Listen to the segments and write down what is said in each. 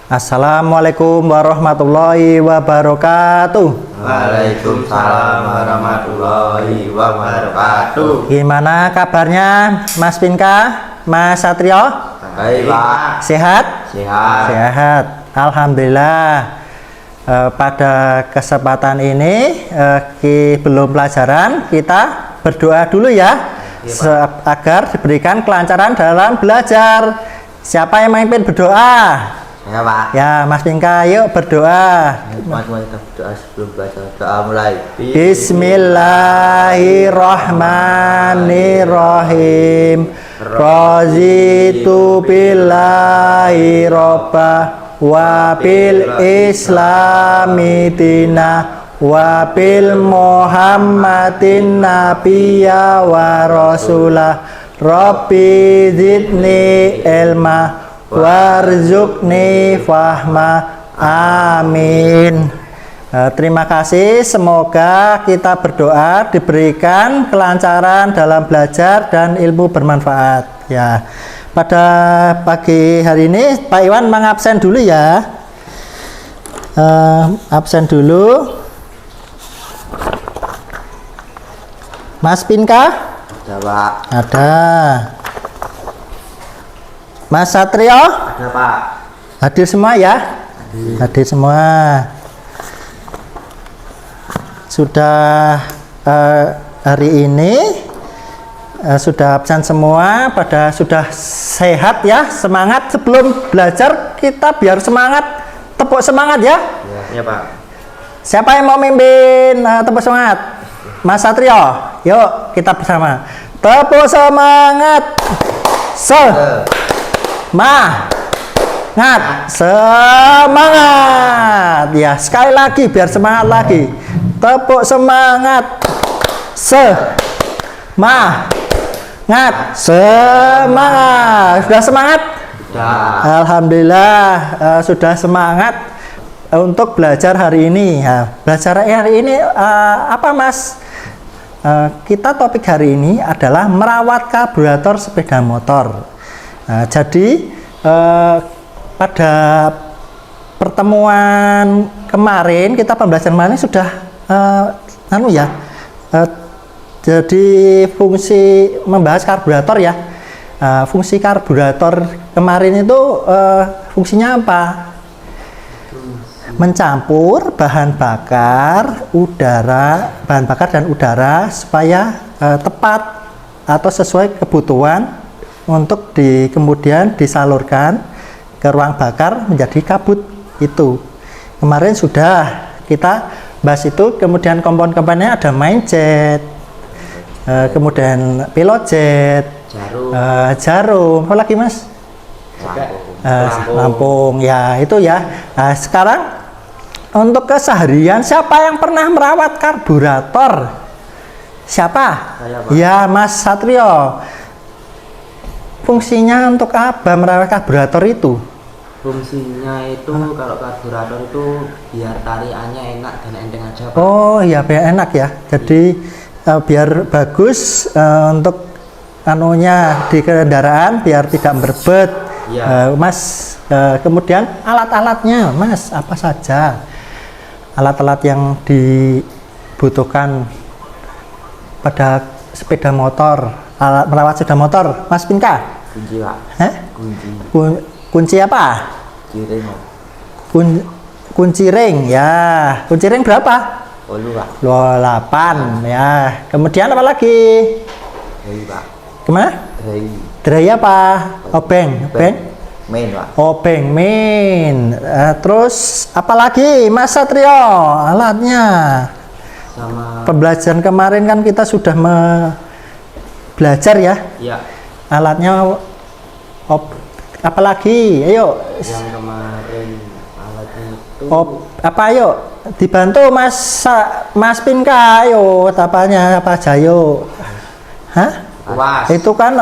Assalamualaikum warahmatullahi wabarakatuh. Waalaikumsalam warahmatullahi wabarakatuh. Gimana kabarnya Mas Pinka, Mas Satrio? Baik, Pak. Sehat? Sehat. Sehat. Alhamdulillah. Pada kesempatan ini belum pelajaran, kita berdoa dulu ya, agar diberikan kelancaran dalam belajar. Siapa yang memimpin berdoa? Ya, Pak. Ya, Mas Pinka, yuk berdoa. Kita berdoa sebelum belajar. Doa mulai. Bismillahirrahmanirrahim. Raditu billahi robba wa bil islami dina wa bil muhammadin nabiyya wa rasulah. Rabbi zidni ilma warzuqni fahma. Amin. Terima kasih, semoga kita berdoa diberikan kelancaran dalam belajar dan ilmu bermanfaat ya. Pada pagi hari ini Pak Iwan mengabsen dulu ya. Absen dulu. Mas Pinka? Ada, Pak. Ada. Mas Satrio? Ada, Pak. Hadir semua ya? Hadir semua. Sudah hari ini sudah absen semua, pada sudah sehat ya, semangat sebelum belajar kita biar semangat, tepuk semangat ya. Ya, Pak. Siapa yang mau mimpin tepuk semangat? Mas Satrio, yuk kita bersama. Tepuk semangat. Semangat ya, sekali lagi biar semangat lagi. Tepuk semangat. Semangat. Sudah semangat? Sudah. Alhamdulillah, sudah semangat untuk belajar hari ini ya. Belajar hari ini apa, Mas? Kita topik hari ini adalah merawat karburator sepeda motor. Jadi pada pertemuan kemarin, kita pembelajaran kemarin sudah jadi fungsi membahas karburator ya. Fungsi karburator kemarin itu fungsinya apa? Mencampur bahan bakar dan udara supaya tepat atau sesuai kebutuhan untuk kemudian disalurkan ke ruang bakar menjadi kabut. Itu kemarin sudah kita bahas itu. Kemudian komponen-komponennya ada main jet, kemudian pilot jet, jarum, apa lagi, Mas? Lampung ya, itu ya. Sekarang untuk keseharian, siapa yang pernah merawat karburator? Siapa? Saya, Pak. Ya, Mas Satrio. Fungsinya untuk apa merawat karburator itu? Fungsinya itu kalau karburator itu biar tariannya enak dan enteng aja, Pak. Oh iya, biar enak ya. Jadi biar bagus untuk di kendaraan, biar tidak berbet. Ya. Mas, kemudian alat-alatnya, Mas, apa saja alat-alat yang dibutuhkan pada sepeda motor, alat merawat sepeda motor, Mas Pinka? Kunci, Pak. Kunci apa? Kunci ring. Kunci ring ya. Kunci ring berapa? 8. 8 ya. Kemudian apa lagi? Dray, Pak. Gimana? Dray apa? Obeng. Main, Pak. Obeng main. Terus apa lagi, Mas Satrio? Alatnya. Sama Pembelajaran kemarin kan kita sudah belajar ya. ya. Alatnya apa lagi? Ayo. Yang kemarin alatnya itu Apa ayo? Dibantu Mas Pinka, ayo tapanya apa aja yuk. Hah? kuas. Itu kan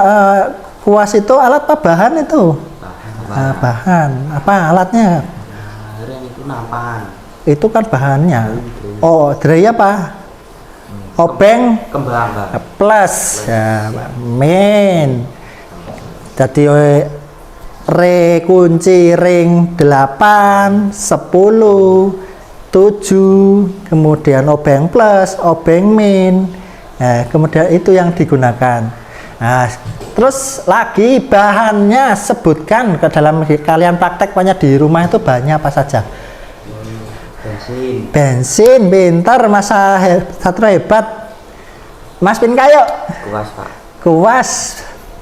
kuas itu alat apa bahan itu? Bahan. Apa alatnya? Kemarin itu nampan. Itu kan bahannya. Oh, dray apa? Obeng Kembang, Pak. plus ya, main. Jadi re kunci ring 8, 10, 7, kemudian obeng plus, obeng min. Nah, kemudian itu yang digunakan. Nah, terus lagi bahannya sebutkan ke dalam kalian praktek banyak di rumah itu bahannya apa saja? Bensin, pinter, masa satu hebat. Mas Pinka yuk. Kuas Pak. Kuas.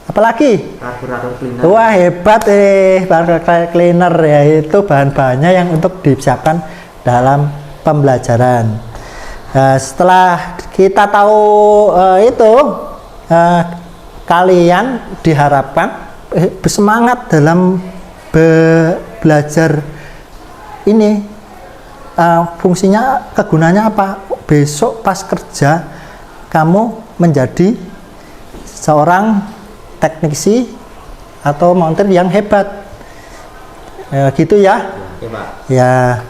Apalagi? Karburator cleaner. Wah hebat karburator cleaner ya, itu bahan-bahannya yang untuk disiapkan dalam pembelajaran. Setelah kita tahu itu, kalian diharapkan bersemangat dalam belajar ini. Fungsinya, kegunaannya apa? Besok pas kerja kamu menjadi seorang teknisi atau montir yang hebat, gitu ya. Oke, Pak. Ya,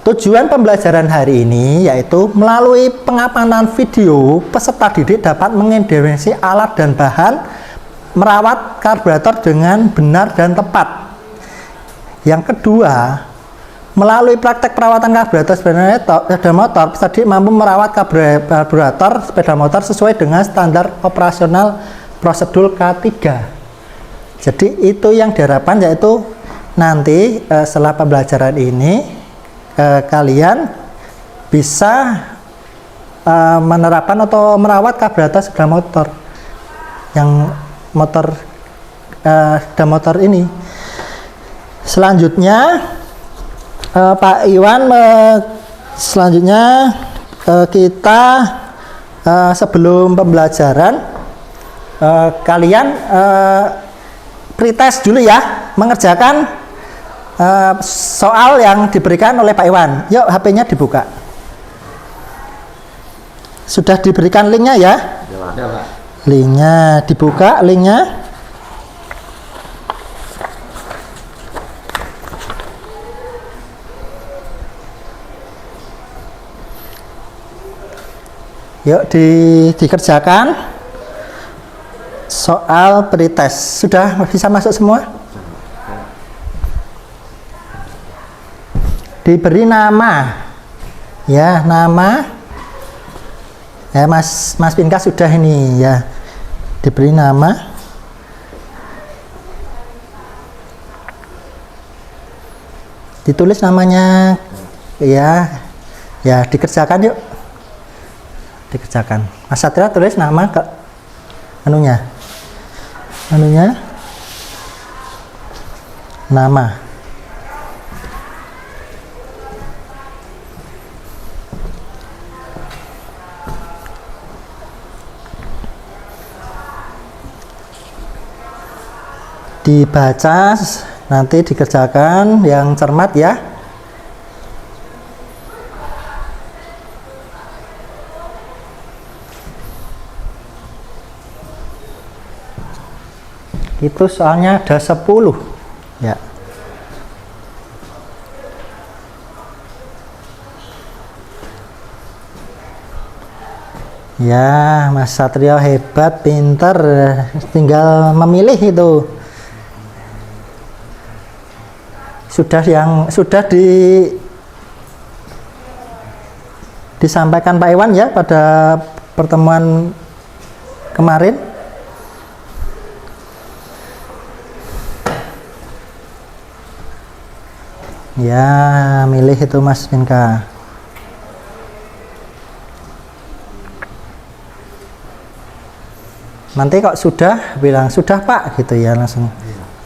tujuan pembelajaran hari ini yaitu melalui pengamanan video, peserta didik dapat mengidentifikasi alat dan bahan, merawat karburator dengan benar dan tepat. Yang kedua, melalui praktek perawatan karburator sepeda motor, peserta didik mampu merawat karburator sepeda motor sesuai dengan standar operasional prosedur K3. Jadi itu yang diharapkan, yaitu nanti setelah pembelajaran ini kalian bisa menerapkan atau merawat karburator sepeda motor yang sepeda motor ini. Selanjutnya Pak Iwan, selanjutnya kita sebelum pembelajaran kalian pretest dulu ya, mengerjakan soal yang diberikan oleh Pak Iwan. Yuk, HP-nya dibuka. Sudah diberikan linknya ya? Ya, Pak. Linknya dibuka, linknya. Yuk dikerjakan soal pretest. Sudah bisa masuk semua? Diberi nama, ya, nama. Ya, Mas Pinka sudah ini ya, diberi nama. Ditulis namanya, ya, ya, dikerjakan yuk. Dikerjakan. Mas Satria tulis nama ke anunya, nama. Dibaca, nanti dikerjakan yang cermat ya. Itu soalnya ada 10 ya. Ya, Mas Satrio hebat, pinter, tinggal memilih itu. Sudah disampaikan Pak Iwan ya pada pertemuan kemarin. Ya, milih itu Mas Pinka. Nanti kok sudah bilang sudah Pak gitu ya, langsung.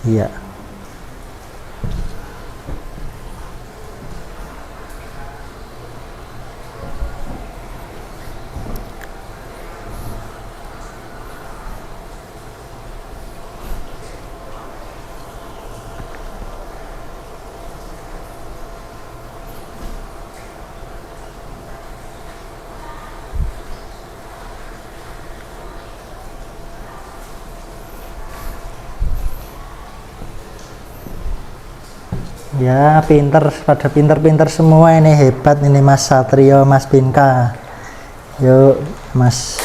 Iya. Ya, pada pinter-pinter semua ini, hebat ini Mas Satrio, Mas Pinka. Yuk, Mas,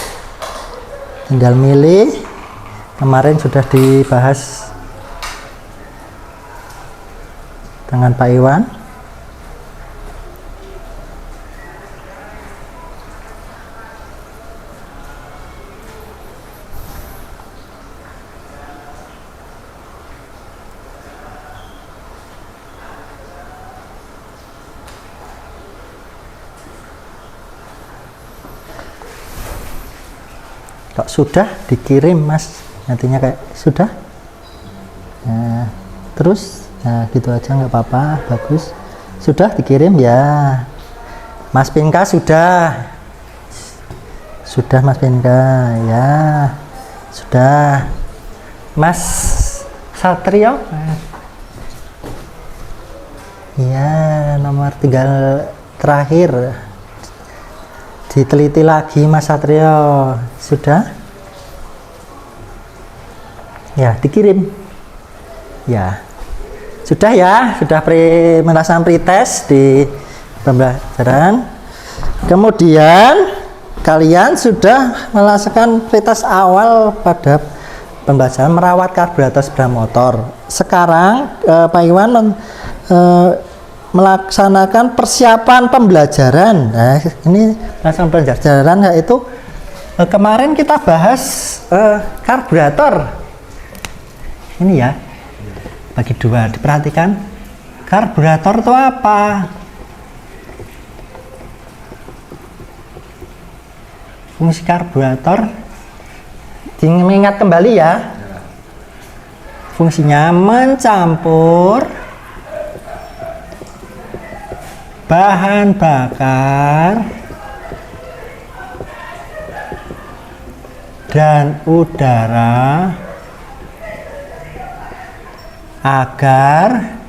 tinggal milih. Kemarin sudah dibahas tangan Pak Iwan. Kok sudah dikirim Mas, nantinya kayak sudah. Nah, terus nah gitu aja nggak apa-apa, bagus. Sudah dikirim ya. Mas Pinka sudah Mas Pinka ya, sudah. Mas Satrio ya, nomor tinggal terakhir diteliti lagi Mas Satrio. Sudah ya, dikirim ya, sudah ya, sudah melaksanakan pretest di pembelajaran. Kemudian kalian sudah melaksanakan pretest awal pada pembelajaran merawat karburator sepeda motor. Sekarang Pak Iwan melaksanakan persiapan pembelajaran. Nah, ini melaksanakan pembelajaran yaitu kemarin kita bahas karburator. Ini ya, bagi dua, diperhatikan. Karburator itu apa? Fungsi karburator, diingat kembali ya. Fungsinya mencampur bahan bakar dan udara agar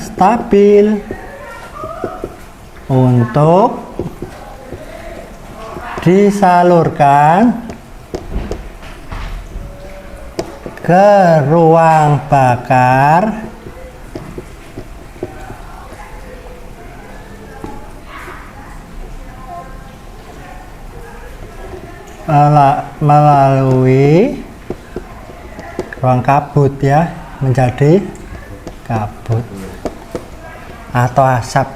stabil untuk disalurkan ke ruang bakar melalui ruang kabut ya, menjadi kabut atau asap.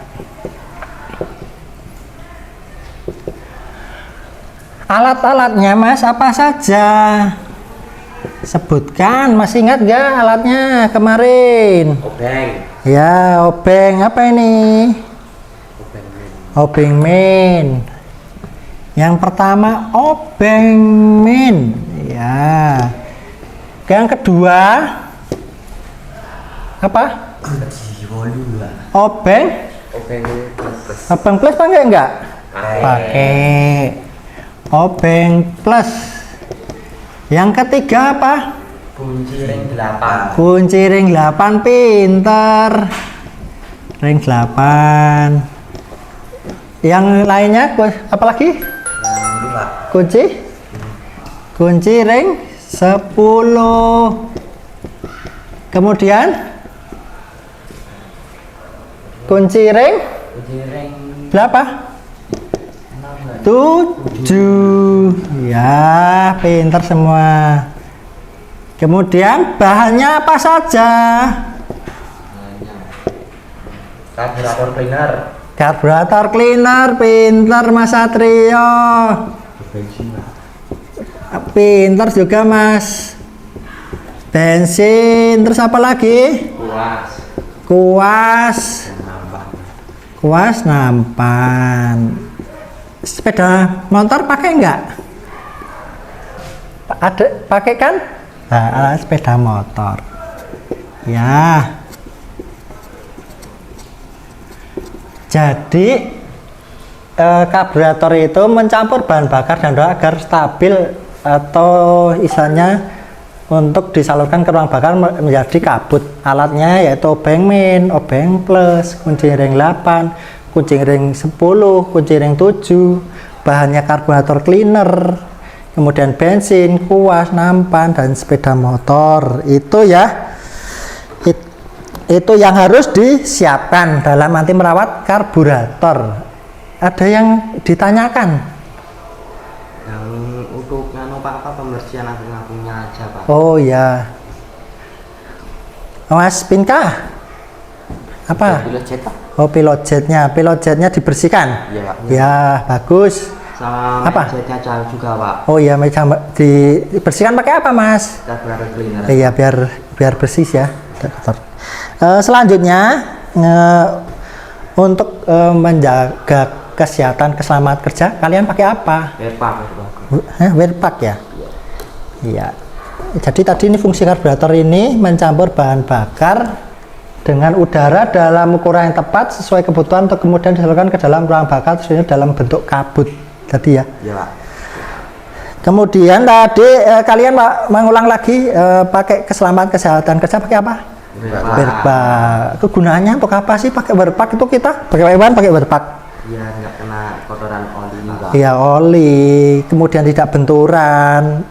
Alat-alatnya Mas apa saja? Sebutkan, masih ingat nggak alatnya kemarin? Obeng. Ya, obeng apa ini? Obeng main. Yang pertama obeng main, ya. Yang kedua apa? Obeng. Obeng plus pakai enggak? Pakai. Obeng plus. Yang ketiga apa? Kunci ring 8. Kunci ring 8, pinter. Ring 8. Yang lainnya apa lagi? Kunci ring 10. Kemudian kunci ring berapa? 7. Ya, pinter semua. Kemudian bahannya apa saja? Karburator cleaner. Karburator cleaner, pinter Mas Satrio. Pinter juga Mas. Bensin, terus apa lagi? Kuas nampan. Sepeda motor pakai enggak? Ada pakai kan? Nah, sepeda motor. Ya. Jadi karburator itu mencampur bahan bakar dan udara agar stabil atau istilahnya untuk disalurkan ke ruang bakar menjadi kabut. Alatnya yaitu obeng main, obeng plus, kunci ring 8, kunci ring 10, kunci ring 7, bahannya karburator cleaner, kemudian bensin, kuas, nampan, dan sepeda motor. Itu ya, itu yang harus disiapkan dalam nanti merawat karburator. Ada yang ditanyakan? Yang untuk apa pembersihan akung-akungnya aja Pak. Oh ya, Mas Pinka? Apa? pilot jet Pak. Oh, pilot jetnya dibersihkan. Iya Pak. Ya, bagus. Sama Apa? jetnya jauh juga Pak. Oh iya, dibersihkan pakai apa, Mas? Carburetor cleaner. Iya, biar bersih ya, dokter. Selanjutnya untuk menjaga kesehatan keselamatan kerja, kalian pakai apa? Wear pack ya? Iya. Jadi tadi ini fungsi karburator ini mencampur bahan bakar dengan udara dalam ukuran yang tepat sesuai kebutuhan untuk kemudian disalurkan ke dalam ruang bakar, terus ini dalam bentuk kabut tadi ya. Iya Pak. Kemudian tadi kalian mengulang lagi pakai keselamatan kesehatan kerja pakai apa? Wear pack. Kegunaannya untuk apa sih pakai wear pack itu kita? Pakai wear pack. Iya, nggak kena kotoran oli juga. Iya, oli, kemudian tidak benturan,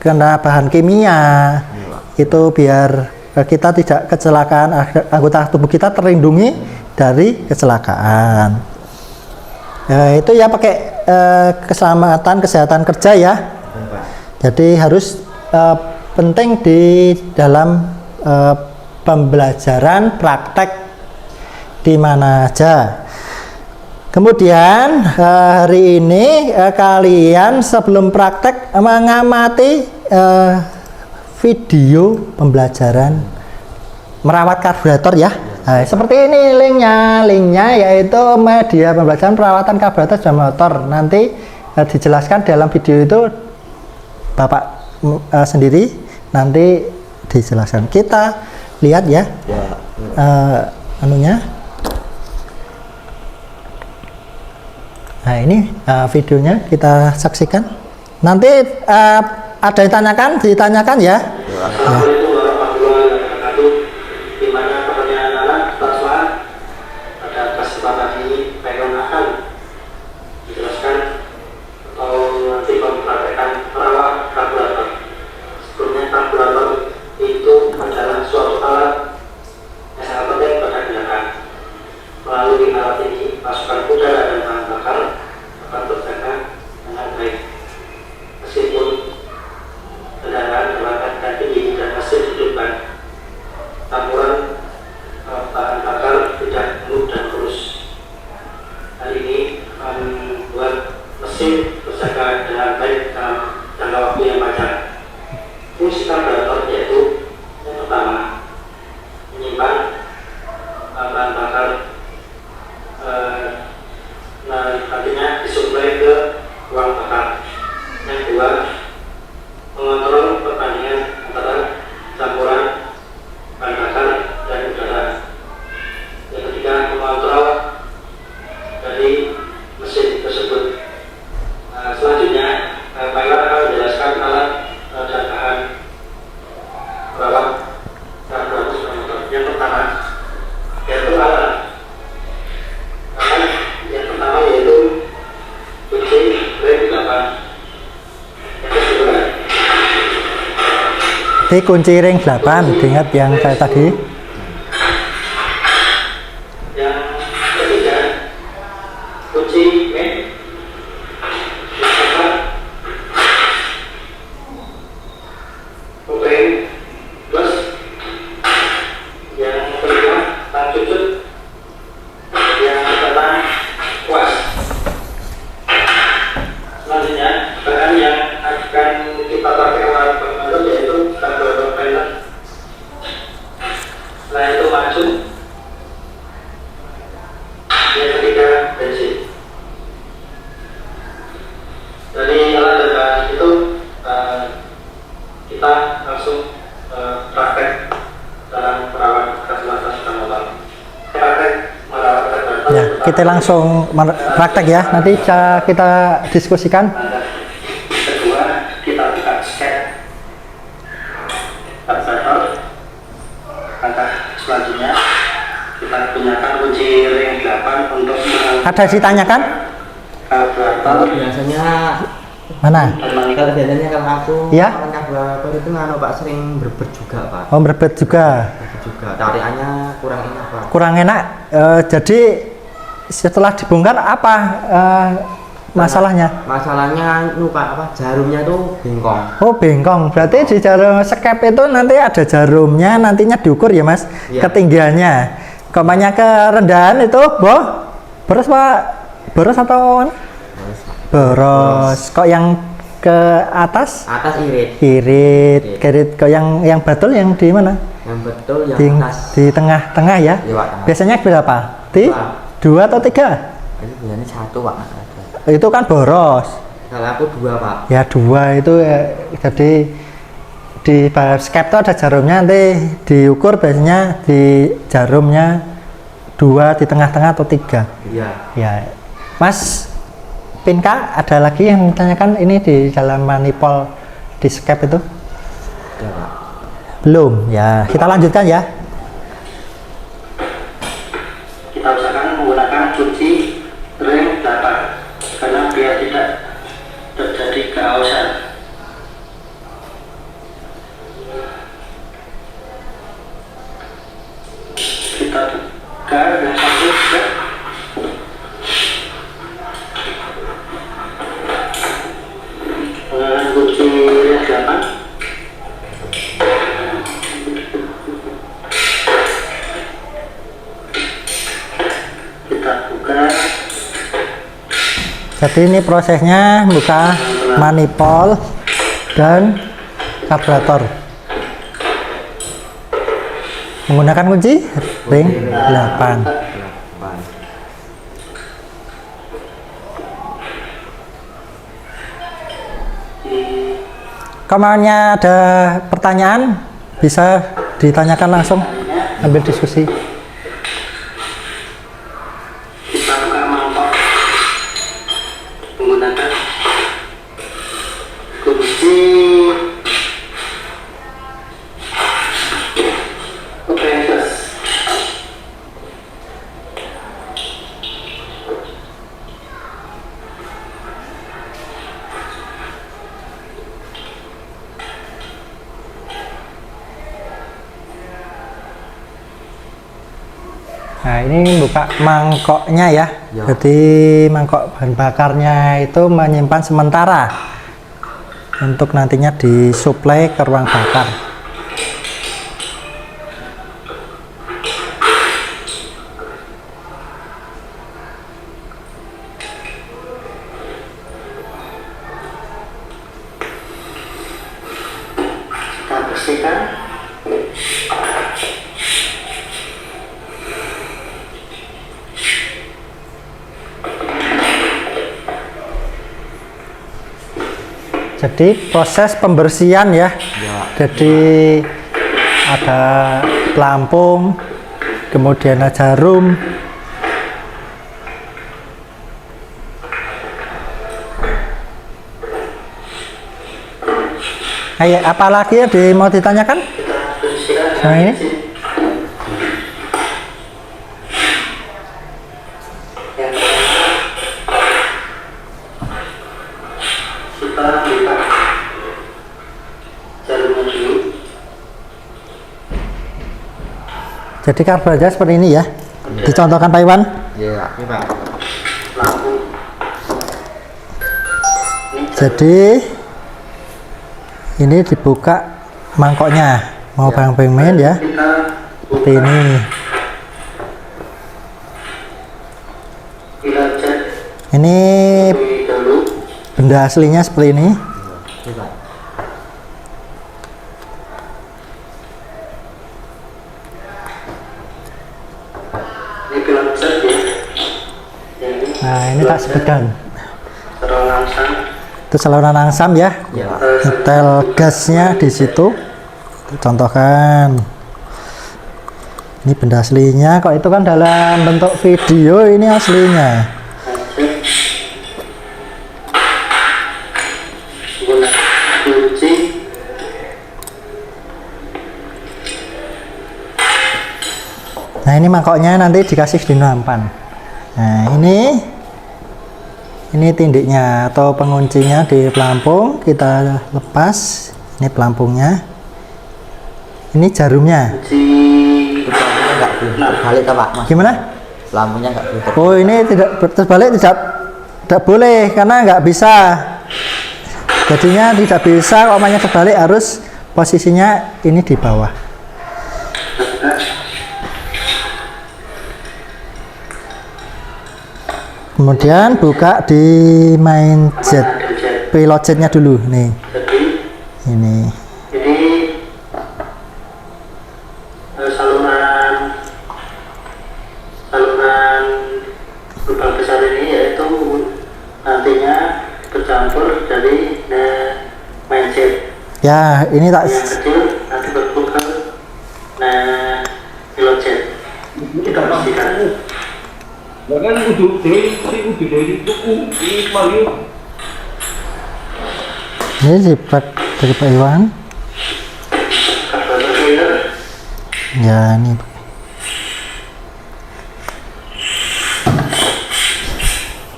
kena bahan kimia. Itu biar kita tidak kecelakaan, anggota tubuh kita terlindungi dari kecelakaan. Itu ya pakai keselamatan kesehatan kerja ya. Jadi harus penting di dalam pembelajaran praktek di mana aja. Kemudian hari ini kalian sebelum praktek mengamati video pembelajaran merawat karburator ya. Nah, seperti ini linknya yaitu media pembelajaran perawatan karburator dan motor. Nanti dijelaskan dalam video itu Bapak sendiri nanti dijelaskan. Kita lihat ya, anunya. Nah ini videonya kita saksikan. Nanti ada yang ditanyakan ya. Assalamualaikum warahmatullahi wabarakatuh. Di mana pertanyaan anak Taswan pada kesempatan ini pengen akan dijelaskan atau nanti mempraktekkan perawat karburator. Sebelumnya karburator itu adalah suatu alat yang sangat penting pada digunakan. Melalui alat ini, pasukan udara dan bahan bakar akan berjaga dengan baik. Meskipun kendaraan menggunakan dan tinggi dan mesin hidupkan, campuran bahan bakar tidak mulus dan kurus. Hal ini membuat mesin berjaga dengan baik dalam jangka waktu yang panjang. Fungsi karburator yaitu yang pertama menyimpan bahan bakar, nantinya disuplai ke ruang bakar. Yang kedua, mengontrol perbandingan antara campuran bahan bakar dan udara. Yang ketiga, mengontrol dari mesin tersebut. Selanjutnya, pilot akan menjelaskan alat dan bahan perawat karburator dan motor. Yang pertama, yaitu alat. Yang pertama yaitu kunci rem 8. Ini kunci ring 8, ingat yang kayak tadi. Yang ketiga, kunci main. Open plus. Yang kelima, tang cucut. Yang keenam, kuas. Selanjutnya, bahan yang akan kita pakai alat pengaruh yaitu karburator pellet. Setelah itu maju. Yang ketiga, bensin. Dari alat dan bahan itu kita langsung praktek dalam merawat karburator dan motor. Praktek merawat karburator. Ya, kita langsung praktek ya. Nanti kita diskusikan. Kedua, kita buka scan karburator. Langkah selanjutnya kita gunakan kunci ring 8 untuk Ada ditanyakan? karburator. Biasanya Mana? kalau biasanya kalau aku Ya. karburator itu nganu Pak, sering berbet juga Pak. Oh, berbet juga. Berbet juga. Tarikannya kurang enak Pak. Kurang enak. Jadi setelah dibongkar apa masalahnya? Masalahnya lupa apa? Jarumnya tuh bengkong. Oh, bengkong. Berarti di jarum skep itu nanti ada jarumnya, nantinya diukur ya, Mas? Iya. Ketinggiannya. Komanya kerendahan itu, boros Pak? Boros atau boros? Kok yang ke atas? Atas irit. Irit. Kok yang betul yang di mana? Yang betul yang Di, atas. di tengah-tengah ya? Iya, Pak. Biasanya berapa? Di Dua. 2 atau 3? Ini biasanya 1, Pak. Itu kan boros. Kalau aku 2, Pak. Ya 2 itu ya, jadi di skep itu ada jarumnya, nanti diukur biasanya di jarumnya 2 di tengah-tengah atau 3. Iya. Ya, Mas Pinka, ada lagi yang ditanyakan ini di dalam manipul di skep itu? Iya, Pak. Belum, ya kita lanjutkan ya. Kita usahakan menggunakan kunci rem 8 karena biar tidak terjadi kehawasan. Kita buka yang satu ya. Menggunakan kunci rem 8. Kita buka. Jadi ini prosesnya buka manipul dan karburator. Menggunakan kunci ring 8. 8. Kamarnya ada pertanyaan, bisa ditanyakan langsung, ambil diskusi. Kita buka mangkok menggunakan kunci Copernicus. Nah, ini buka mangkoknya ya. Ya. Jadi mangkok bahan bakarnya itu menyimpan sementara untuk nantinya disuplai ke ruang bakar. Kita bersihkan. Jadi proses pembersihan ya. Ya. Jadi ada pelampung, kemudian ada jarum. Kayak apa lagi ya mau ditanyakan? Kita bersihkan Nah, ini? yang pertama kita buka jarumnya dulu. Jadi karburator seperti ini ya. Dicontohkan Pak Iwan. Iya, ini, Pak. Lampu. Jadi ini dibuka mangkoknya, mau Ya. pengen ya, Kita seperti buka ini. pilar cat Ini lebih dahulu. benda aslinya seperti ini. Ini, Pak. Ini pilar cat ya. Ini Nah, ini tak sebutkan. saluran langsung. Itu saluran langsam ya. Iya, Pak. Nyetel gasnya di situ. Contohkan. Ini benda aslinya, kok itu kan dalam bentuk video, ini aslinya. Guna kunci. Nah, ini mangkoknya nanti dikasih di nampan. Nah, ini tindiknya atau penguncinya di pelampung, kita lepas. Ini pelampungnya. Ini jarumnya. Kunci. Itu lampunya nggak boleh terbalik, Pak, Mas. Gimana? Lampunya nggak boleh terbalik. Oh, ini tidak terbalik, tidak tidak boleh karena nggak bisa. Jadinya tidak bisa, umpamanya kebalik harus posisinya ini di bawah. Kemudian buka di main jet, pilot jetnya dulu nih. Ini. Jadi saluran lubang besar ini yaitu nantinya bercampur dari main jet. Ya, ini tak Yang kecil nanti berhubung ke pilot jet. Kita pastikan. Bahkan udah dari tuku ini kemarin. ini zipper dari Pak Iwan. Karbonator cleaner. Ya, ini.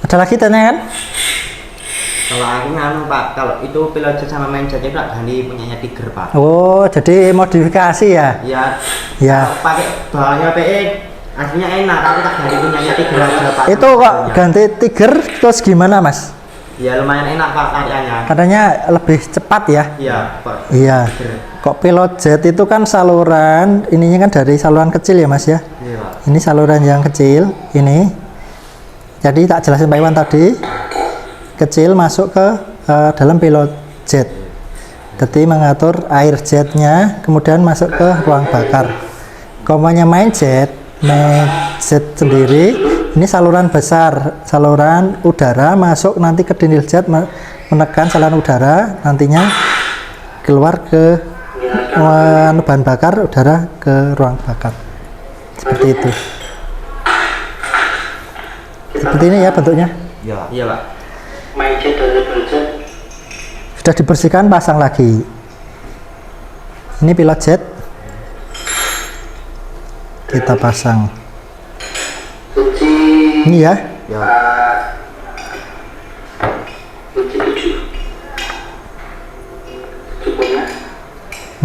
Ada lagi tanya kan? Kalau aku nganu Pak, kalau itu pilot jet sama main jet itu ganti punyanya Tiger Pak. Oh, jadi modifikasi ya? Ya. Ya. Kalau pakai bawahnya PE aslinya enak, tapi tak ganti punyanya Tiger aja Pak. Itu kok ganti Tiger terus gimana Mas? Ya lumayan enak Pak karyanya. Katanya lebih cepat ya? Iya Pak. Iya. Tiger. Kok pilot jet itu kan saluran, ininya kan dari saluran kecil ya Mas ya? Iya Pak. Ini saluran yang kecil, ini. Jadi tak jelasin Pak Iwan tadi, kecil masuk ke dalam pilot jet. Jadi mengatur air jetnya, kemudian masuk ke ruang bakar. Komanya main jet sendiri, ini saluran besar, saluran udara masuk nanti ke dinding jet, menekan saluran udara, nantinya keluar ke bahan bakar udara ke ruang bakar. Seperti itu. Seperti ini ya bentuknya. Iya Pak. Iya Pak. Main jet dan pilot jet. Sudah dibersihkan, pasang lagi. Ini pilot jet. Kita pasang. Kunci Ini ya. Ya. kunci 7. Cukupnya.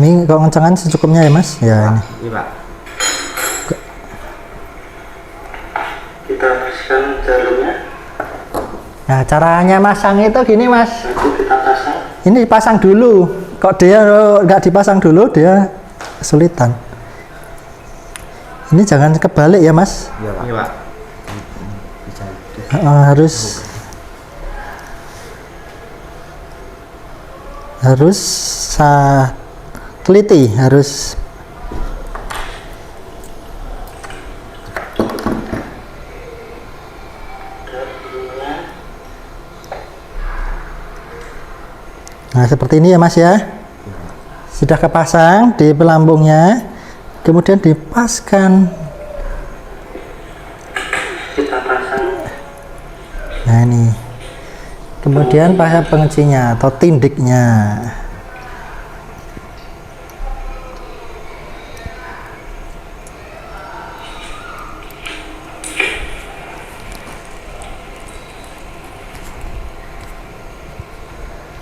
Ini kalau ngencengan secukupnya ya Mas. Ya ini. Iya Pak. Kita bersihkan jarumnya. Nah caranya masang itu gini Mas. Nanti kita pasang. Ini dipasang dulu. Kok dia nggak dipasang dulu dia kesulitan. Ini jangan kebalik ya Mas. Iya Pak. Iya Pak. Harus teliti, harus nah seperti ini ya Mas ya. Sudah kepasang di pelambungnya, kemudian dipaskan. Kita pasang. Nah ini, kemudian pasang penguncinya atau tindiknya.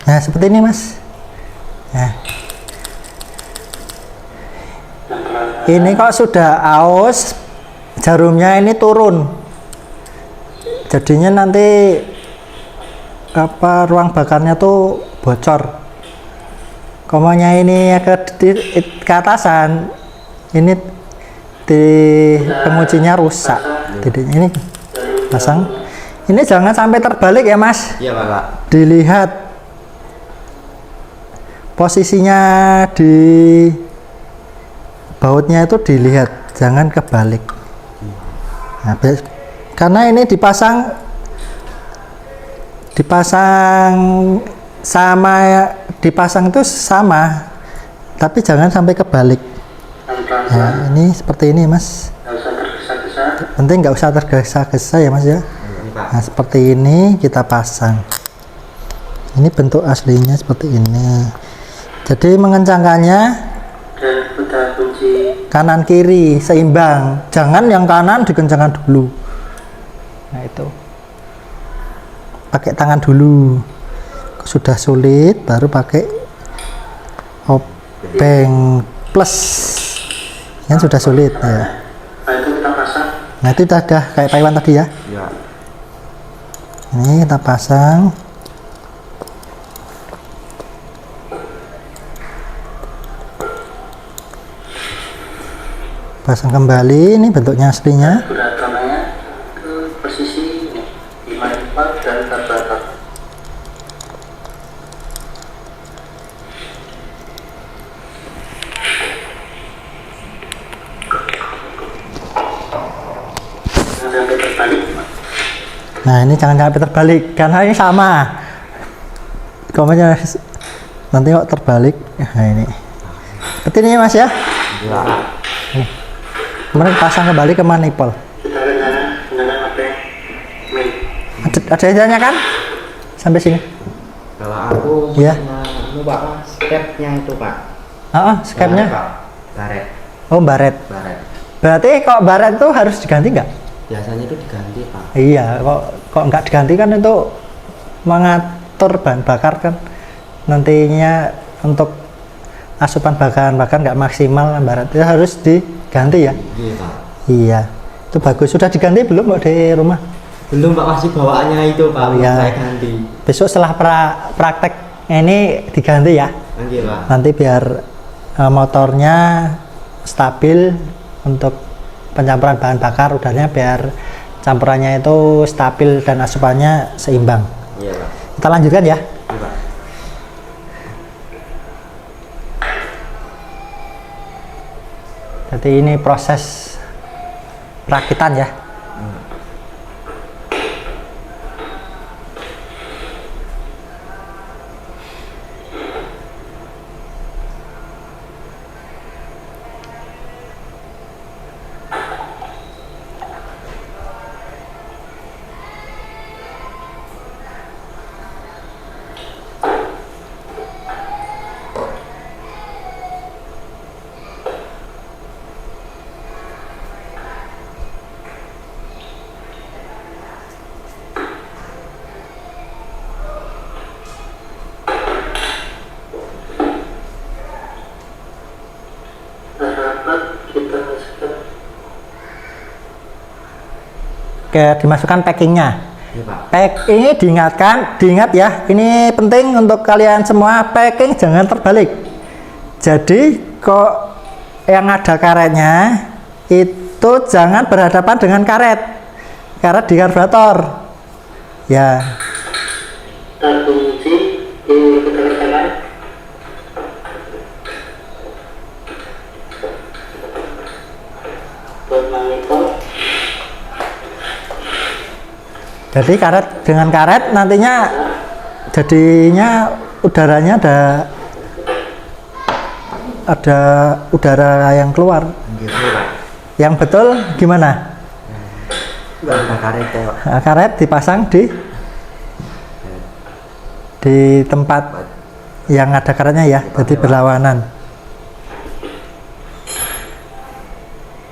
Nah seperti ini Mas. Nah, ini kok sudah aus, jarumnya ini turun. Jadinya nanti ruang bakarnya tuh bocor. Komanya ini ke atasan, ini di penguncinya rusak. Tidaknya ini pasang. Ini jangan sampai terbalik ya Mas. Iya Pak. Dilihat posisinya di bautnya itu, dilihat, jangan kebalik. Nah, karena ini dipasang itu sama, tapi jangan sampai kebalik. Nah, ini seperti ini Mas. Nggak usah tergesa-gesa. Penting nggak usah tergesa-gesa ya Mas ya. Nah seperti ini kita pasang. Ini bentuk aslinya seperti ini. Jadi mengencangkannya Dan peta kunci. kanan kiri seimbang. Jangan yang kanan dikencangkan dulu. Nah itu. Pakai tangan dulu. Sudah sulit baru pakai obeng plus. Yang sudah sulit ya. Nah itu kita pasang. Nah itu udah kayak Pak Iwan tadi ya. Iya. Ini kita pasang. Pasang kembali, ini bentuknya aslinya. Karburatornya ke posisi 54 dan karburator. Sampai terbalik. Nah, ini jangan sampai terbalik karena ini sama. Komennya nanti kok terbalik. Nah, ini. Seperti ini Mas ya. Iya. Nih. Kemudian pasang kembali ke manifold. Kita rencana menggunakan HP main. Ada jalannya kan? Sampai sini. Kalau aku Iya. punya Pak, stepnya itu Pak. Skepnya. Baret. Oh, baret. Baret. Berarti kok baret itu harus diganti nggak? Biasanya itu diganti Pak. Iya, kok nggak diganti kan itu mengatur bahan bakar kan nantinya untuk asupan bahan bakar nggak maksimal barat itu harus diganti ya. Iya Pak. Iya, itu bagus. Sudah diganti belum kok di rumah? Belum Pak, masih bawaannya itu Pak. Oh, iya. Saya ganti. Besok setelah praktek ini diganti ya. Oke Pak. Nanti biar motornya stabil untuk pencampuran bahan bakar udaranya biar campurannya itu stabil dan asupannya seimbang. Iya Pak. Kita lanjutkan ya. Iya Pak. Jadi ini proses perakitan ya. Kita masukkan Dimasukkan packingnya. Iya Pak. Ini diingat ya, ini penting untuk kalian semua, packing jangan terbalik. Jadi kok yang ada karetnya itu jangan berhadapan dengan karet di karburator. Ya, kita kunci di kedua tangan. Buat manifold. jadi karet dengan karet nantinya jadinya udaranya ada udara yang keluar. Gitu Pak. Yang betul gimana? Enggak ada karet ya Pak. Nah, karet dipasang di tempat yang ada karetnya ya, jadi berlawanan.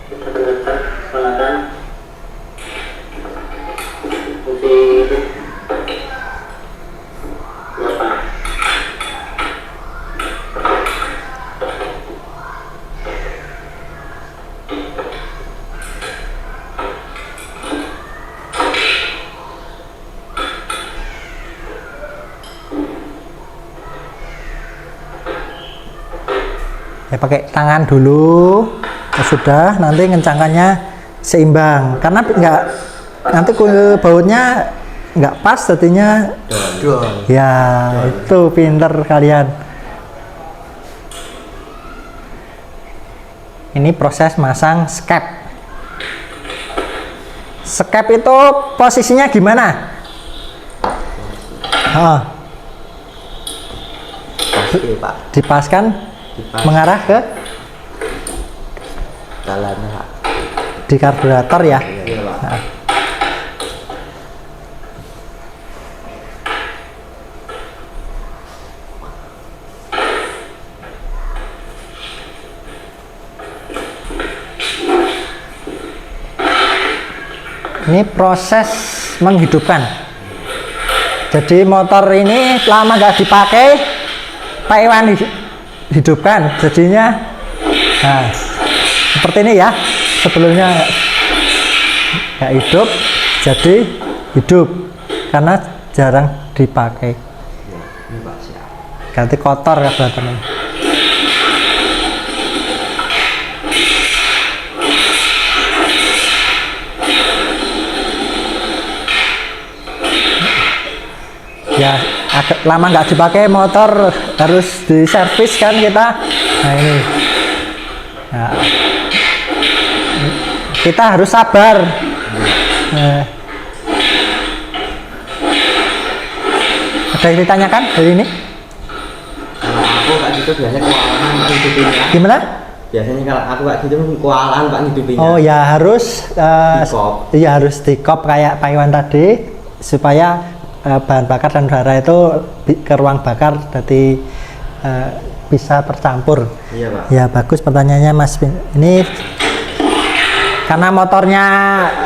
Kita gunakan menggunakan kunci itu. Berapa? Ya pakai tangan dulu. Ya sudah, nanti ngencangkannya seimbang karena nanti bautnya nggak pas jadinya. Dol. Ya itu pinter kalian. Ini proses masang skep. Skep itu posisinya gimana? Pasti Pak. Dipaskan Dipas mengarah ke jalannya Pak. di karburator ya. Iya Pak. Nah. Ini proses menghidupkan. Jadi motor ini lama nggak dipakai, Pak Iwan hidupkan. Jadinya, nah seperti ini ya. Sebelumnya nggak hidup, jadi hidup karena jarang dipakai. Ya, ini Pak siap. Ganti kotor karburatornya. Ya agak lama nggak dipakai motor harus diservis kan kita. Nah ini nah, kita harus sabar. Nah, ada yang ditanyakan hari ini? Kalau aku Pak gitu biasanya kewalahan Pak hidupinnya. Gimana? Biasanya kalau aku Pak gitu kewalahan Pak hidupinnya. Oh ya harus Dikop. iya harus dikop kayak Pak Iwan tadi supaya bahan bakar dan udara itu ke ruang bakar jadi bisa tercampur. Iya Pak. Ya bagus pertanyaannya Mas. Ini karena motornya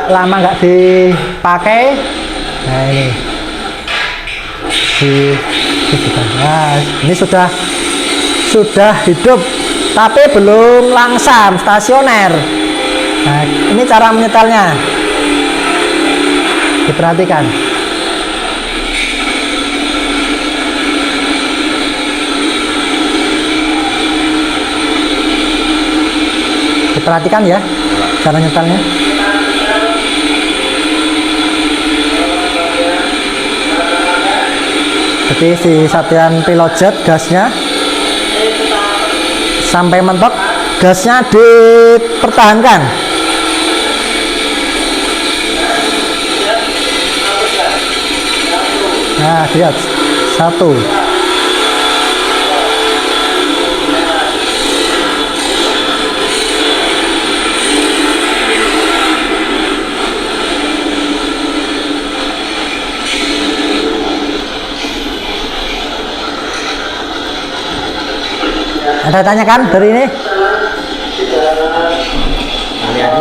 lama nggak dipakai. Nah ini nah, ini sudah hidup tapi belum langsam stasioner. Nah ini cara menyetelnya, diperhatikan. Diperhatikan ya cara nyetelnya. Jadi si satuan pilot jet gasnya sampai mentok, gasnya dipertahankan. Nah lihat 1. Ada tanyakan dari ini? Kalian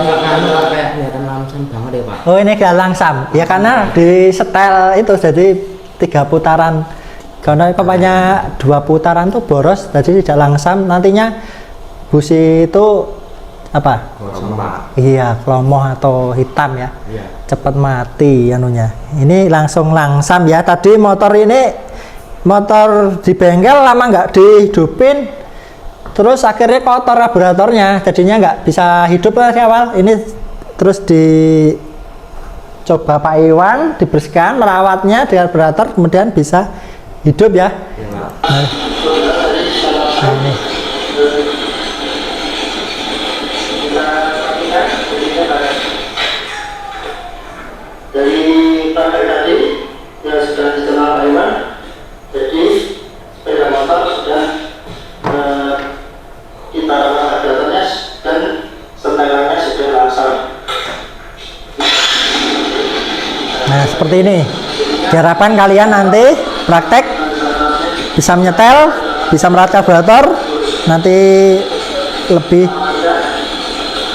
nggak kamu kayak kelihatan langsung banget ya Pak. Oh ini gak langsam ya karena di setel itu jadi 3 putaran karena kepaknya 2 putaran tuh boros jadi tidak langsam, nantinya busi itu apa? Gosong Pak. Iya kelomoh atau hitam ya, Iya. cepat mati anunya. Ini langsung langsam ya. Tadi motor di bengkel lama nggak dihidupin, terus akhirnya kotor karburatornya, jadinya nggak bisa hidup lah di awal. Ini terus dicoba Pak Iwan, dibersihkan, merawatnya di karburator, kemudian bisa hidup ya. Iya Pak. Nah ini. Dari pakai tadi yang sudah dikenal Pak Iwan, jadi sepeda motor sudah kita rawat karburatornya dan setelannya sudah langsam. Nah seperti ini. Diharapkan kalian nanti praktek bisa menyetel, bisa merawat karburator, nanti lebih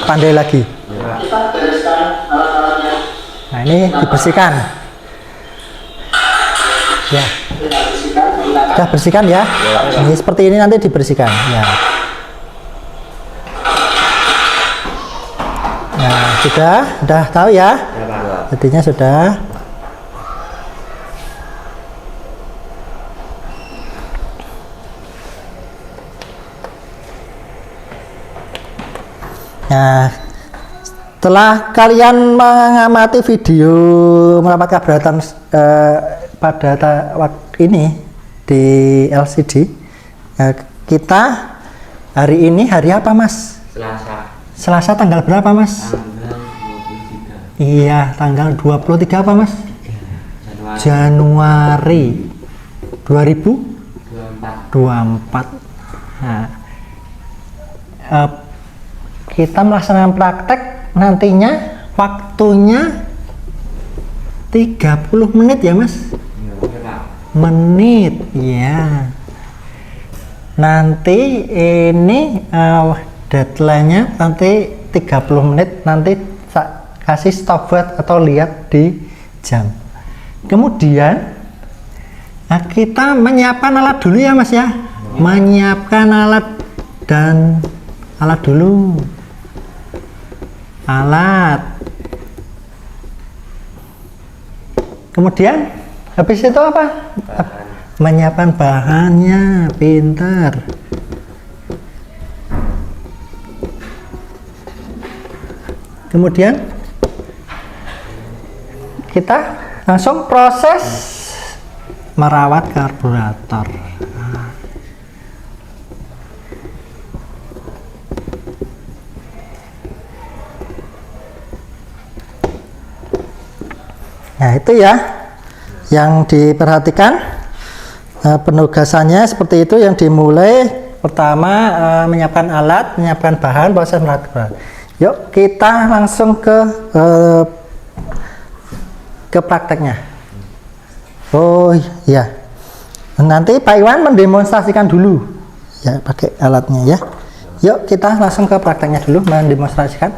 pandai lagi. Kita bereskan alat-alatnya. Nah ini dibersihkan. Ya, Kita bersihkan, menggunakan sudah bersihkan ya. Ini seperti ini nanti dibersihkan. Ya. Nah sudah tahu ya. Ya Pak. Jadinya sudah. Nah, setelah kalian mengamati video merawat karburator pada waktu ini di LCD, kita hari ini hari apa Mas? Selasa. Selasa tanggal berapa Mas? Tanggal 23 Iya, tanggal 23 apa Mas? Januari Januari 2024. 24. Nah, kita melaksanakan praktek nantinya waktunya 30 menit ya Mas? Iya Pak. Menit ya. Nanti ini deadline-nya nanti 30 menit, nanti kasih stopwatch atau lihat di jam. Kemudian kita menyiapkan alat dulu ya Mas ya. Menyiapkan alat dulu. Alat. Kemudian Habis itu apa? Menyiapkan bahannya, pintar. Kemudian kita langsung proses merawat karburator. Nah itu ya yang diperhatikan, penugasannya seperti itu. Yang dimulai pertama menyiapkan alat, menyiapkan bahan, proses merawat karburator. Yuk kita langsung ke prakteknya. Oh ya, nanti Pak Iwan mendemonstrasikan dulu ya pakai alatnya ya. Yuk kita langsung ke prakteknya dulu, mendemonstrasikan.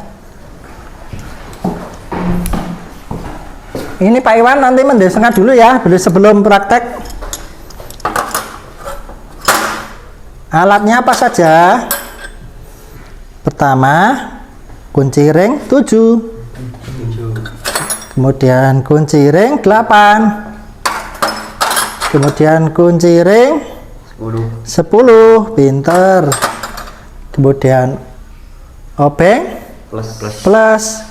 Ini Pak Iwan nanti mendemonstrasikan dulu ya, sebelum praktek. Alatnya apa saja? Pertama, kunci ring 7. Kemudian kunci ring 8. Kemudian kunci ring 10. Pinter. Kemudian obeng plus.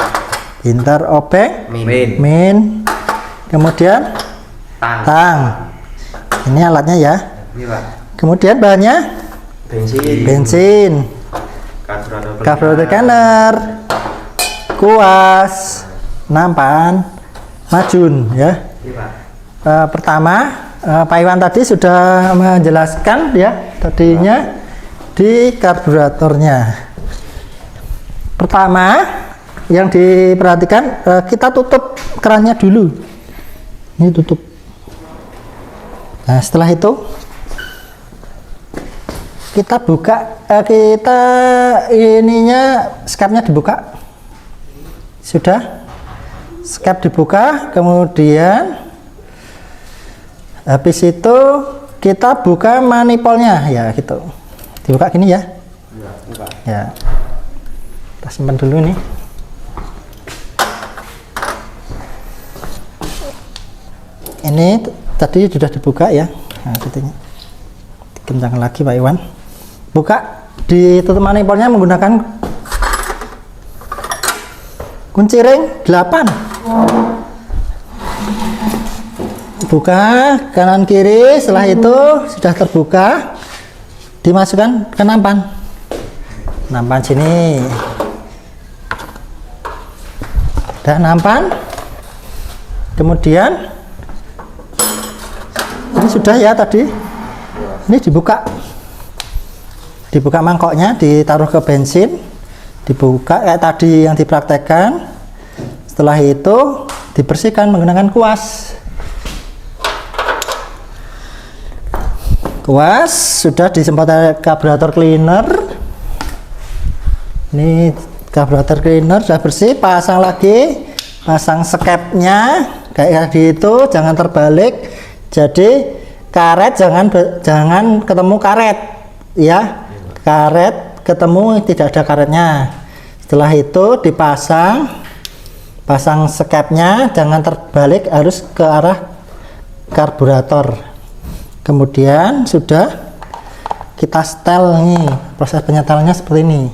Pinter. Obeng min. Kemudian tang. Ini alatnya ya. Kemudian bahannya bensin. Karburator canner, kuas, nampan, majun ya. Pertama Pak Iwan tadi sudah menjelaskan ya tadinya di karburatornya. Pertama yang diperhatikan, kita tutup kerannya dulu. Ini tutup. Nah setelah itu kita buka, ininya skapnya dibuka. Sudah, skap dibuka. Kemudian habis itu kita buka manifolnya ya gitu. Dibuka gini ya. Ya. Kita simpan dulu nih. Ini tadi sudah dibuka ya. Nah, gitunya. Kencangkan lagi Pak Iwan. Buka, ditutup manifolnya menggunakan kunci ring 8. Buka kanan kiri. Setelah itu sudah terbuka, dimasukkan ke nampan. Nampan sini. Udah nampan. Kemudian ini sudah ya tadi. Ini dibuka mangkoknya, ditaruh ke bensin, dibuka kayak tadi yang dipraktekkan. Setelah itu dibersihkan menggunakan kuas. Kuas sudah disemprot karburator cleaner. Ini karburator cleaner sudah bersih, pasang lagi, pasang skepnya kayak tadi itu, jangan terbalik. Jadi karet jangan ketemu karet ya. Karet ketemu tidak ada karetnya. Setelah itu dipasang skepnya, jangan terbalik, harus ke arah karburator. Kemudian sudah kita setel nih, proses penyetelannya seperti ini.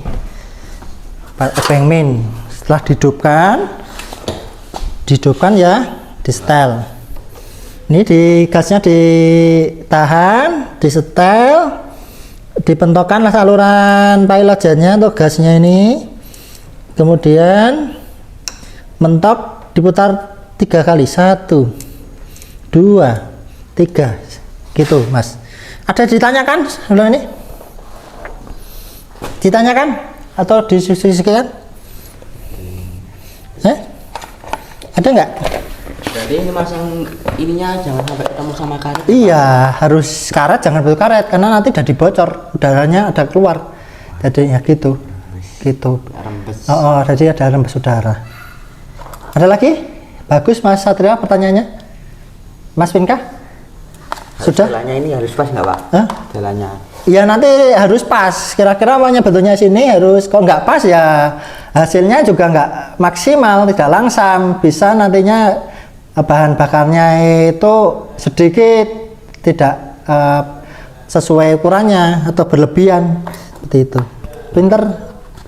Obeng min. Setelah dihidupkan ya, di setel. Ini gasnya ditahan, disetel, dipentokkan saluran pilot jetnya untuk gasnya ini. Kemudian mentok diputar 3 kali, 1 2 3 gitu Mas. Ada ditanyakan sebelum ini? Ditanyakan atau disusulkan? Ada nggak? Jadi ini masang ininya jangan sampai ketemu sama karet. Iya, harus karet, jangan betul karet karena nanti udah dibocor, udaranya ada keluar. Jadi ya gitu. Rembes. Jadi ada rembes udara. Ada lagi? Bagus Mas Satria pertanyaannya. Mas Pinka? Sudah? Jalannya ini harus pas nggak Pak? Jalannya. Ya nanti harus pas. Kira-kira awalnya bentuknya sini harus, kalau nggak pas ya hasilnya juga nggak maksimal, tidak langsam. Bisa nantinya bahan bakarnya itu sedikit tidak sesuai ukurannya atau berlebihan seperti itu. Pinter,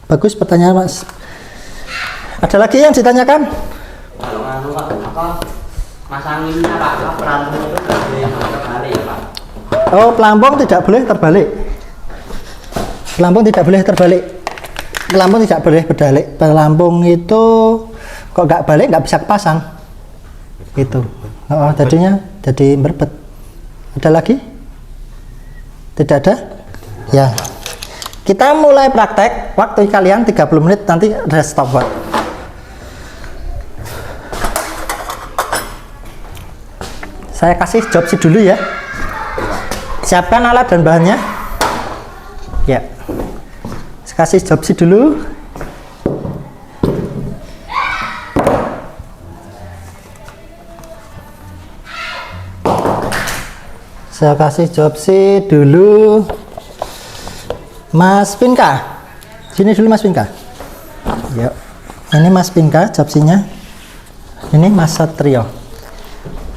bagus pertanyaan Mas. Ada lagi yang ditanyakan? Kalau nganu Pak, apa masang ini Pak, pelampung itu nggak boleh terbalik ya Pak? Oh, pelampung tidak boleh terbalik. Pelampung tidak boleh terbalik. Pelampung tidak boleh berbalik. Pelampung itu kok nggak balik nggak bisa kepasang. Itu. Oh, jadinya jadi berbet. Ada lagi? Tidak ada? Ya. Kita mulai praktek. Waktu kalian 30 menit, nanti ada stopwatch. Saya kasih job sheet dulu ya. Siapkan alat dan bahannya. Ya. Saya kasih job sheet dulu. Saya kasih job sheet dulu. Mas Pinka. Sini dulu Mas Pinka. Yuk. Ini Mas Pinka job sheet-nya. Ini Mas Satrio.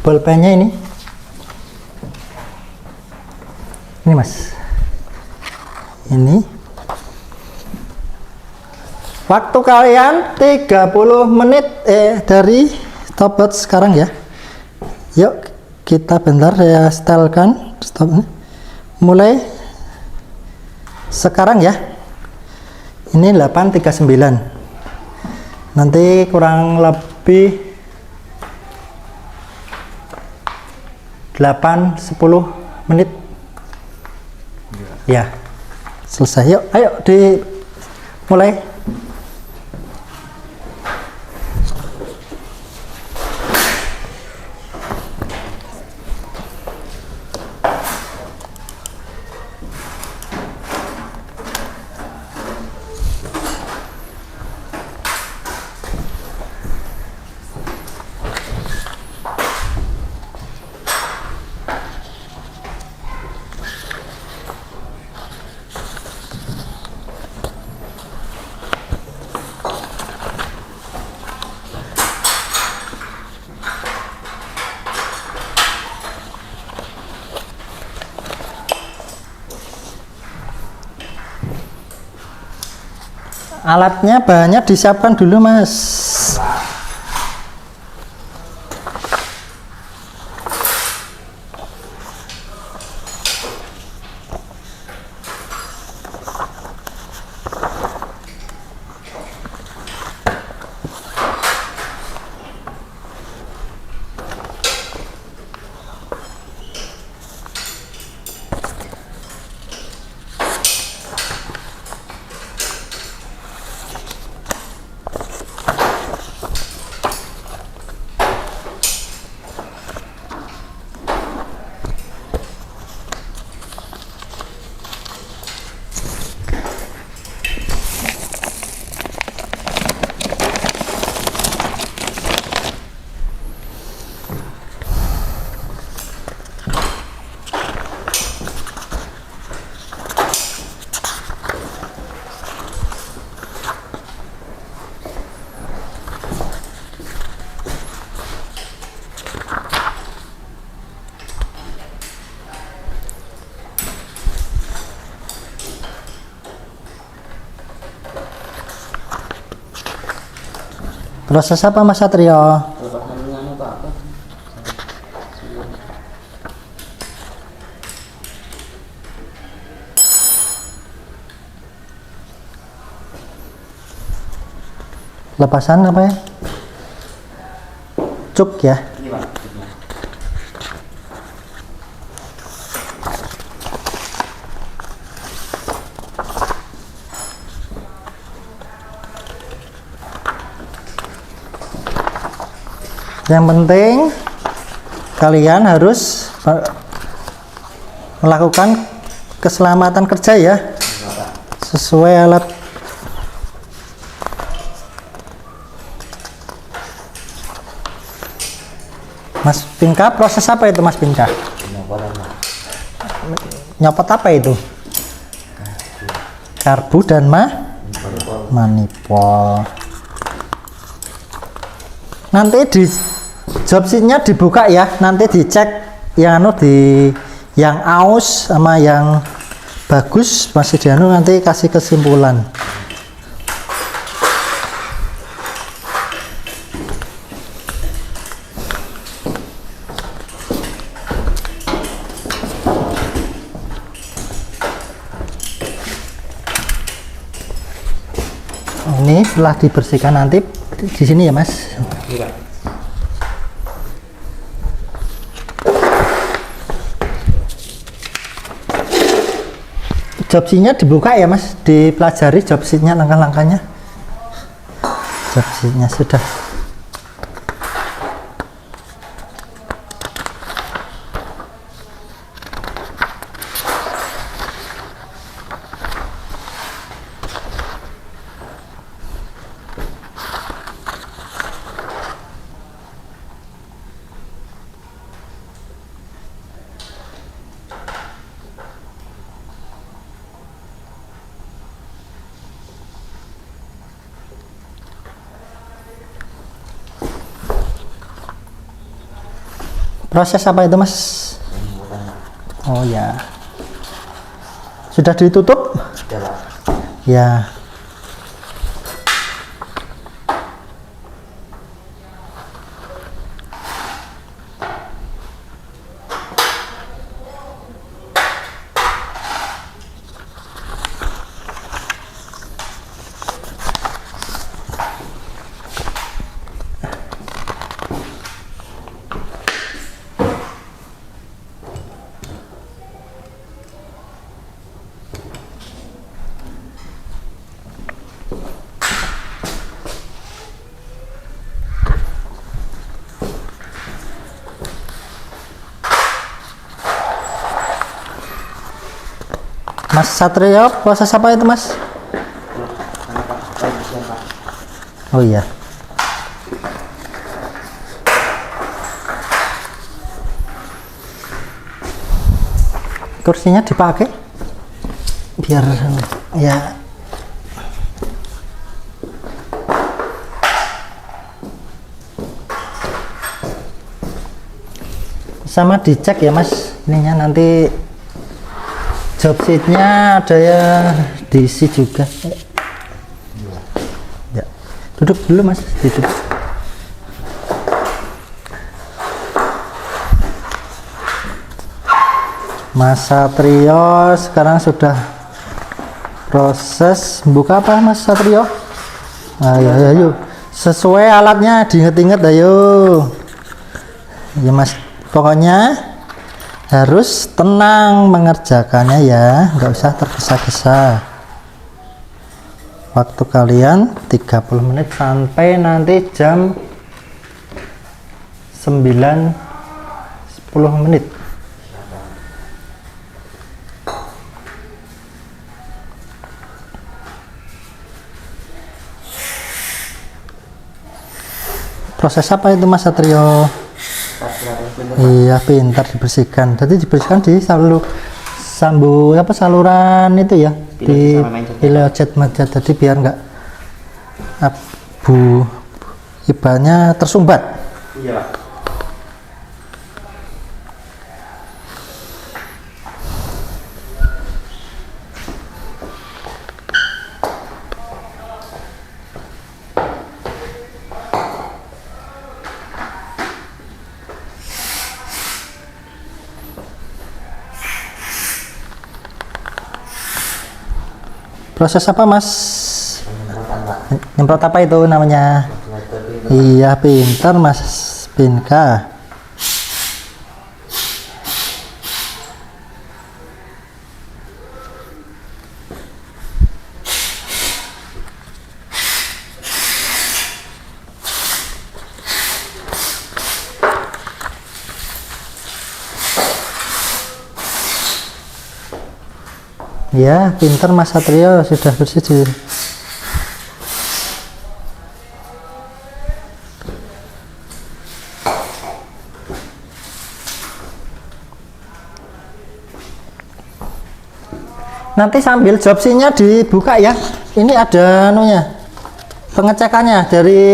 Bolpennya ini Mas, ini waktu kalian 30 menit dari stopwatch sekarang ya. Yuk kita bentar saya setelkan stop. Mulai sekarang ya. Ini 8.39, nanti kurang lebih 8-10 menit ya, selesai. Yuk, ayo dimulai. Alatnya, bahannya disiapkan dulu Mas. Proses apa Mas Satrio? Lepasan apa ya? Cuk ya? Ini Pak. Yang penting kalian harus melakukan keselamatan kerja ya, sesuai alat. Mas Pinka, proses apa itu Mas Pinka? Nyopot apa itu? Karbu dan manipol. Nanti di job sheet-nya dibuka ya, nanti dicek yang yang aus sama yang bagus, Mas Sudiano nanti kasih kesimpulan. Ini setelah dibersihkan nanti di sini ya, Mas. Iya. Job sheet-nya dibuka ya, Mas, dipelajari job sheet-nya, langkah-langkahnya. Job sheet-nya sudah. Proses apa itu, Mas? Oh ya. Sudah ditutup? Sudah, Pak. Ya. Mas Satrio, proses apa itu, Mas? Oh iya. Kursinya dipakai biar ya. Sama dicek ya, Mas, ininya nanti job sheet-nya ada ya diisi juga. Ya, duduk dulu, Mas, duduk. Mas Satrio sekarang sudah proses buka apa, Mas Satrio? Ayo, ayo, sesuai alatnya, diinget-inget, ayo. Ya, Mas, pokoknya harus tenang mengerjakannya ya, nggak usah tergesa-gesa. Waktu kalian 30 menit sampai nanti jam 9:10 menit. Proses apa itu, Mas Satrio? Iya, pintar dibersihkan. Jadi dibersihkan di saluran itu ya, di pilojet manjat. Jadi biar nggak abu ibaratnya tersumbat. Iya. Proses apa, Mas? Nyemprot apa itu namanya? Iya, pintar Mas Pinka. Ya, pintar Mas Satrio, sudah bersih. Nanti sambil job sheet-nya dibuka ya. Ini ada anunya, pengecekannya dari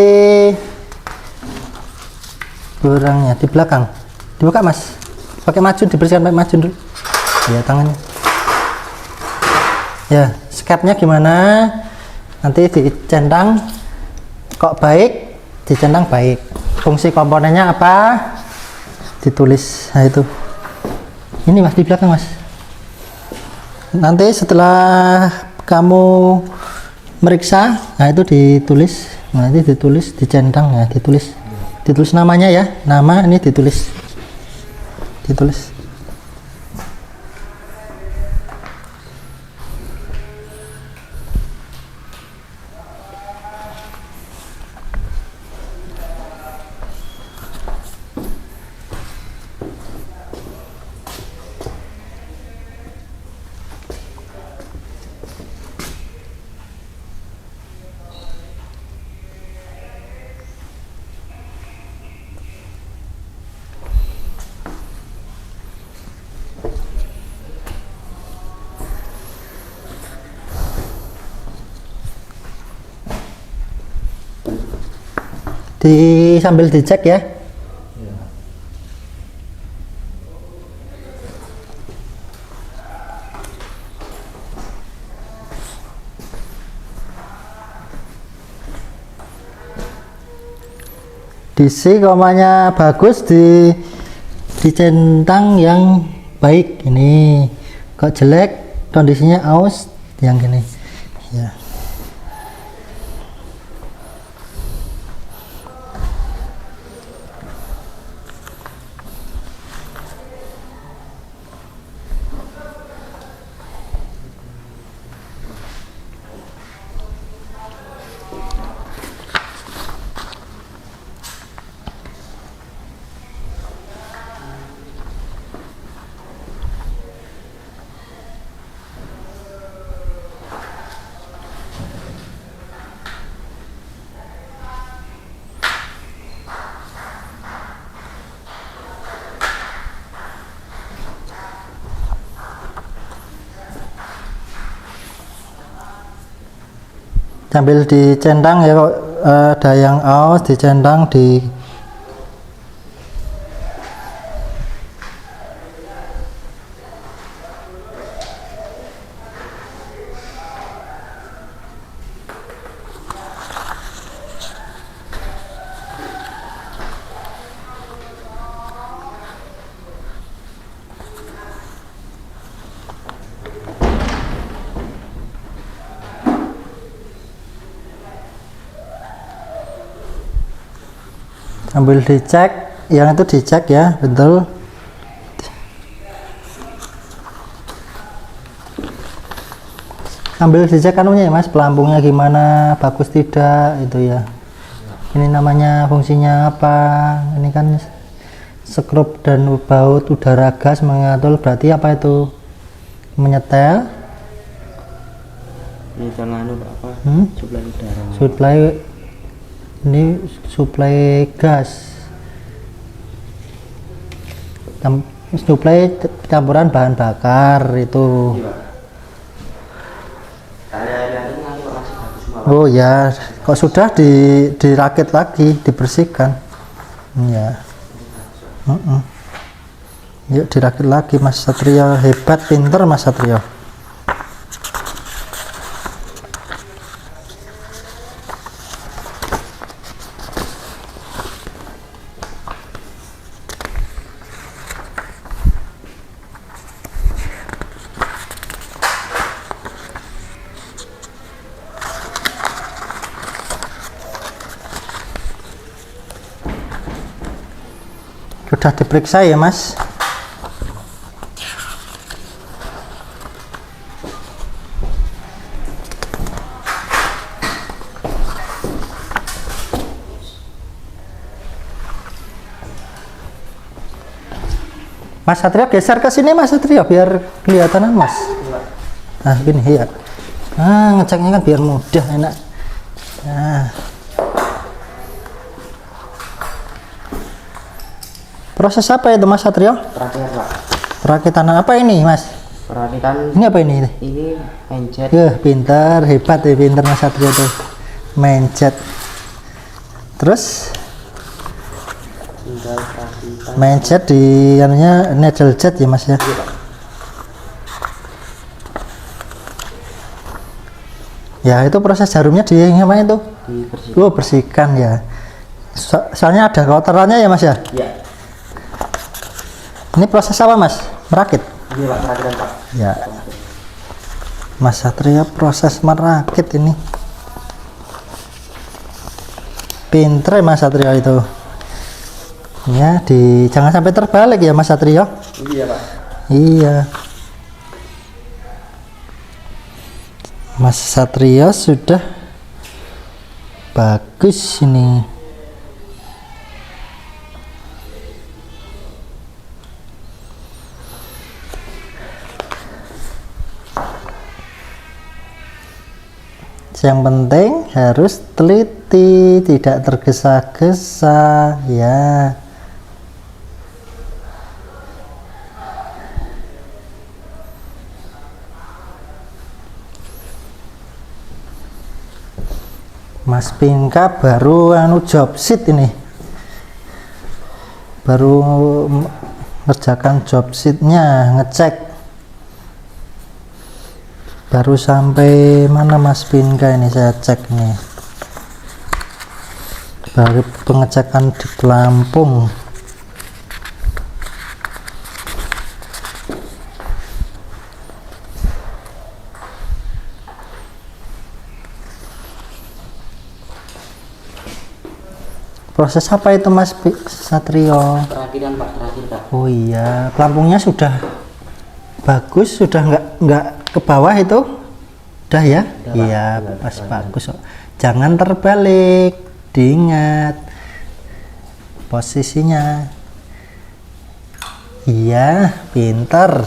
kurangnya di belakang. Dibuka mas, pakai macun, dibersihkan pakai macun dulu ya tangannya ya. Skepnya gimana, nanti dicentang kok baik, dicentang baik, fungsi komponennya apa ditulis. Nah itu ini mas di belakang mas. Nanti setelah kamu meriksa, nah itu ditulis, nanti ditulis, dicentang ya, ditulis namanya ya, nama ini ditulis. Sambil dicek ya. Diisi komanya bagus, dicentang yang baik. Ini kok jelek, kondisinya aus yang gini ya. Sambil dicentang ya, kok ada yang aus, dicentang di sambil dicek, yang itu dicek ya, betul. Sambil dicek anunya ya mas, pelampungnya gimana, bagus tidak itu ya. Ini namanya fungsinya apa, ini kan skrup dan baut udara gas mengatur, berarti apa itu, menyetel. Ini jangan apa? Suplai udara. Suplai, ini suplai gas, suplai campuran bahan bakar itu. Oh ya, kok sudah dirakit lagi, dibersihkan ya. Yuk dirakit lagi Mas Satrio, hebat, pinter Mas Satrio. Sudah diperiksa ya Mas. Mas Satrio geser ke sini Mas Satrio biar kelihatan Mas. Nah gini ya. Nah ngeceknya kan biar mudah, enak. Nah. Proses apa itu Mas Satrio? Perakitan Pak. Perakitan apa ini Mas? Perakitan. Ini apa ini? Ini mencet. Pintar, hebat ya, pintar Mas Satrio tuh. Mencet. Terus? tinggal perakitan. Main jet di anunya needle jet ya Mas ya. Iya, Pak. Ya itu proses jarumnya di ngapain tuh? Dibersihkan. Oh bersihkan ya. Soalnya ada kotorannya ya Mas ya. Iya. Ini proses apa Mas? Merakit? Iya, Pak, perakitan, Pak. Ya. Mas Satrio proses merakit ini. Pinter ya Mas Satrio itu. Ya, jangan sampai terbalik ya Mas Satrio. Iya, Pak. Iya. Mas Satrio sudah bagus ini. Yang penting harus teliti, tidak tergesa-gesa ya. Mas Pinka baru job sheet ini, baru ngerjakan job sheetnya, ngecek baru sampai mana Mas Pinka ini, saya cek nih baru pengecekan di pelampung. Proses apa itu Mas Satrio? Perakitan, Pak, terakhir, Pak. Oh iya, pelampungnya sudah bagus, sudah nggak ke bawah itu, udah ya? Udah, Iya, Pak. pas bagus. Jangan terbalik, diingat posisinya. Iya, pintar.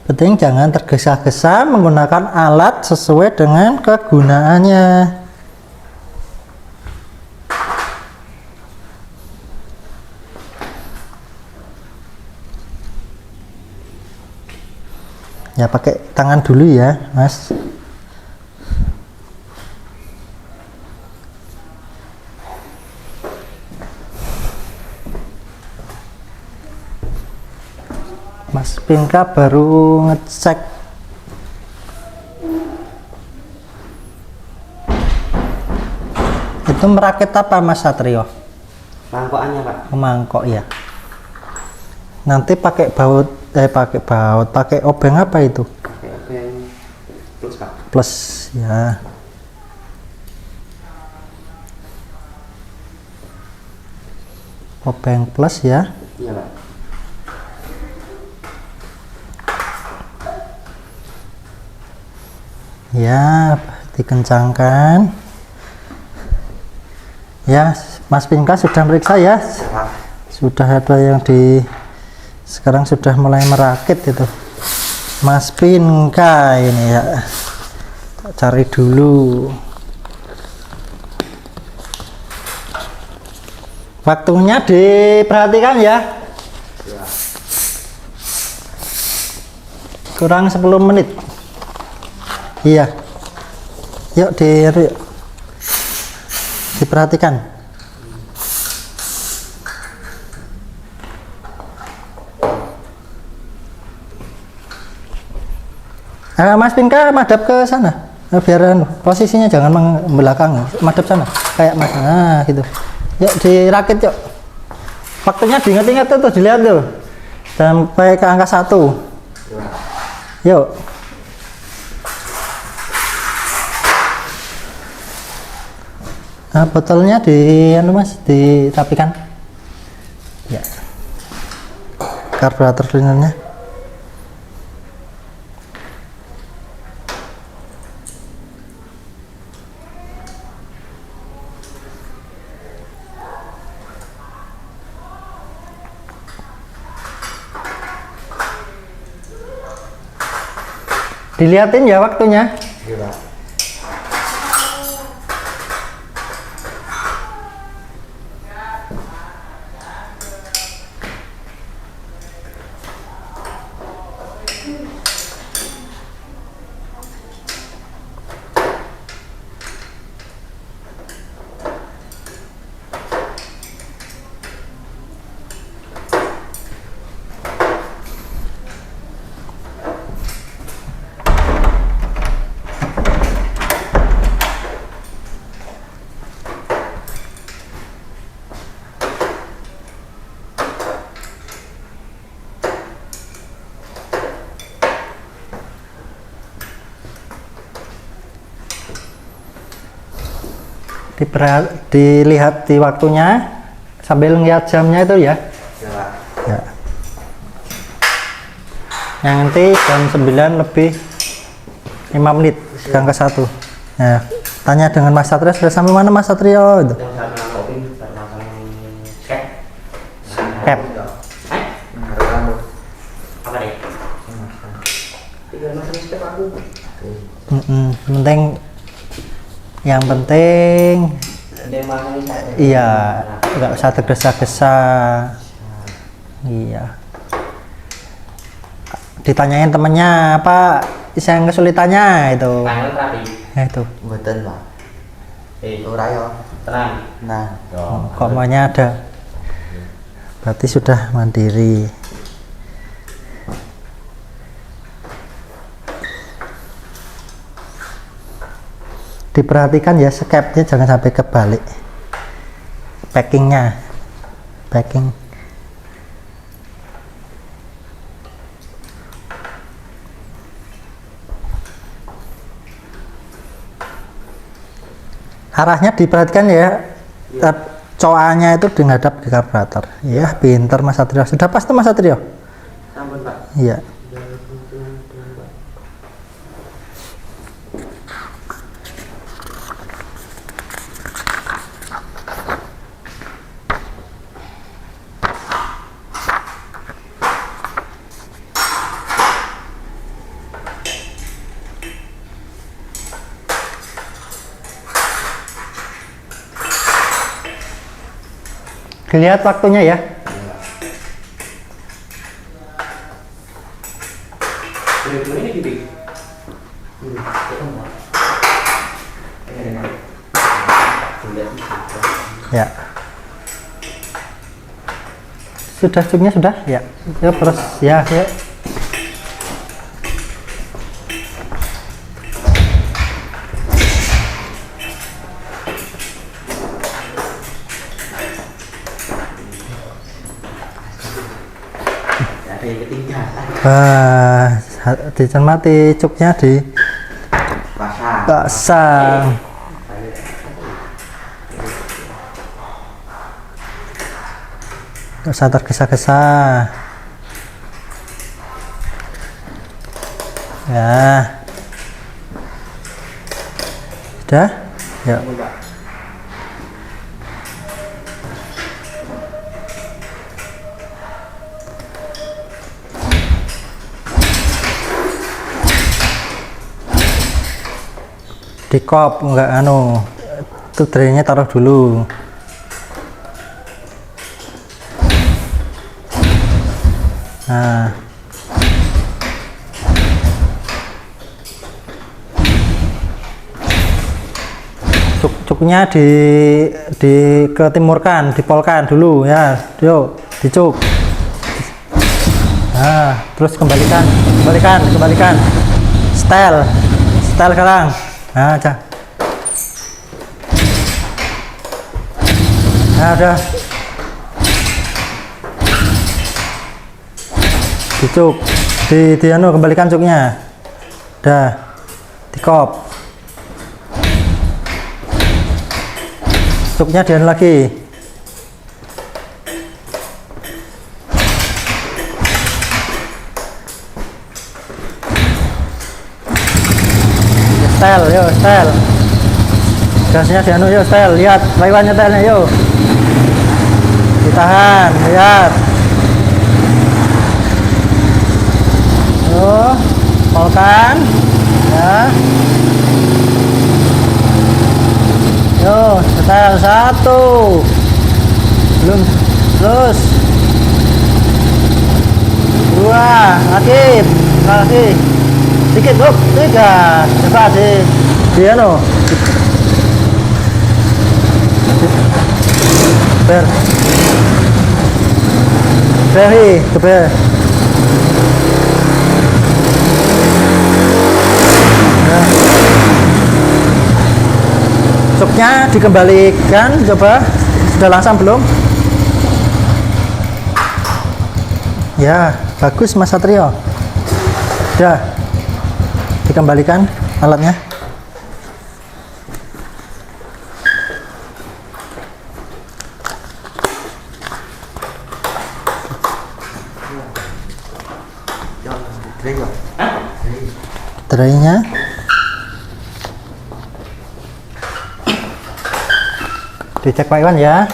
Penting jangan tergesa-gesa menggunakan alat sesuai dengan kegunaannya. Ya pakai tangan dulu ya, Mas. Mas Pinka baru ngecek itu merakit apa Mas Satrio? Mangkokannya, Pak. Mangkok ya. Nanti pakai pakai obeng apa itu? Pakai obeng plus, Pak. Plus ya. Obeng plus ya. Iya, Pak. Ya, dikencangkan. Ya, Mas Pinka sudah meriksa ya. Pak. Sudah ada yang sekarang sudah mulai merakit itu. Mas Pinka ini ya. Cari dulu. Waktunya diperhatikan ya. Kurang 10 menit. Iya. Yuk diperhatikan. Mas Pinka madhap ke sana. Biar posisinya jangan membelakangi, madhap sana. Kayak Mas. Nah, gitu. Yuk dirakit yuk. Waktunya diingat-ingat tuh, dilihat tuh. Sampai ke angka 1. Yuk. Nah, botolnya Mas dirapikan. Ya. Karburator cleanernya. Dilihatin ya waktunya. Iya, Pak. Dilihat di waktunya sambil ngeliat jamnya itu ya. Ya, Pak. Ya. Yang nanti jam 9 lebih 5 menit gang ke 1. Nah, tanya dengan Mas Satrio, sudah sampai mana Mas Satrio? Itu. Yang saat nangkopin termasang cap. Cap. Apa nih? Tinggal masang cap aku. Yang penting Dia masang cap. iya, nggak usah tergesa-gesa. Iya. Ditanyain temennya apa yang kesulitannya itu. Tangan rapi. Itu. Betul, Pak. Ora yo. Tenang. Nah, Komanya ada. Berarti sudah mandiri. Diperhatikan ya, skepnya jangan sampai kebalik. Packingnya, packing. Arahnya diperhatikan ya, coanya itu menghadap di karburator. Ya, pinter Mas Satrio. Sudah pas tuh Mas Satrio? sampun, Pak. Iya. Lihat waktunya ya. Ini gini. Ya. Sudah cuknya sudah? Ya. Ya terus ya, ya. Dicermati cuknya di pasang. Nggak usah tergesa-gesa. Ya. Sudah? Ya. Di kop enggak itu drainnya taruh dulu. Nah, cuknya ketimurkan, dipolkan dulu ya. Yuk, dicuk. Nah, terus kembalikan. Setel sekarang. Nah, aja. Nah, udah. Dicuk. Kembalikan cuknya. Udah. Dikop. Cuknya lagi. Setel. Gasnya yuk setel, lihat lewat nyetelnya yuk. Ditahan, lihat. Yuk, polkan. Ya. Yuk, setel 1. Belum, terus. 2, lagi. Dikit, 3. Coba dia keber. Ya. Cuknya dikembalikan, coba. Sudah langsung belum? Ya, bagus Mas Satrio. Sudah. Dikembalikan alatnya. baterainya. Dicek Pak Iwan ya.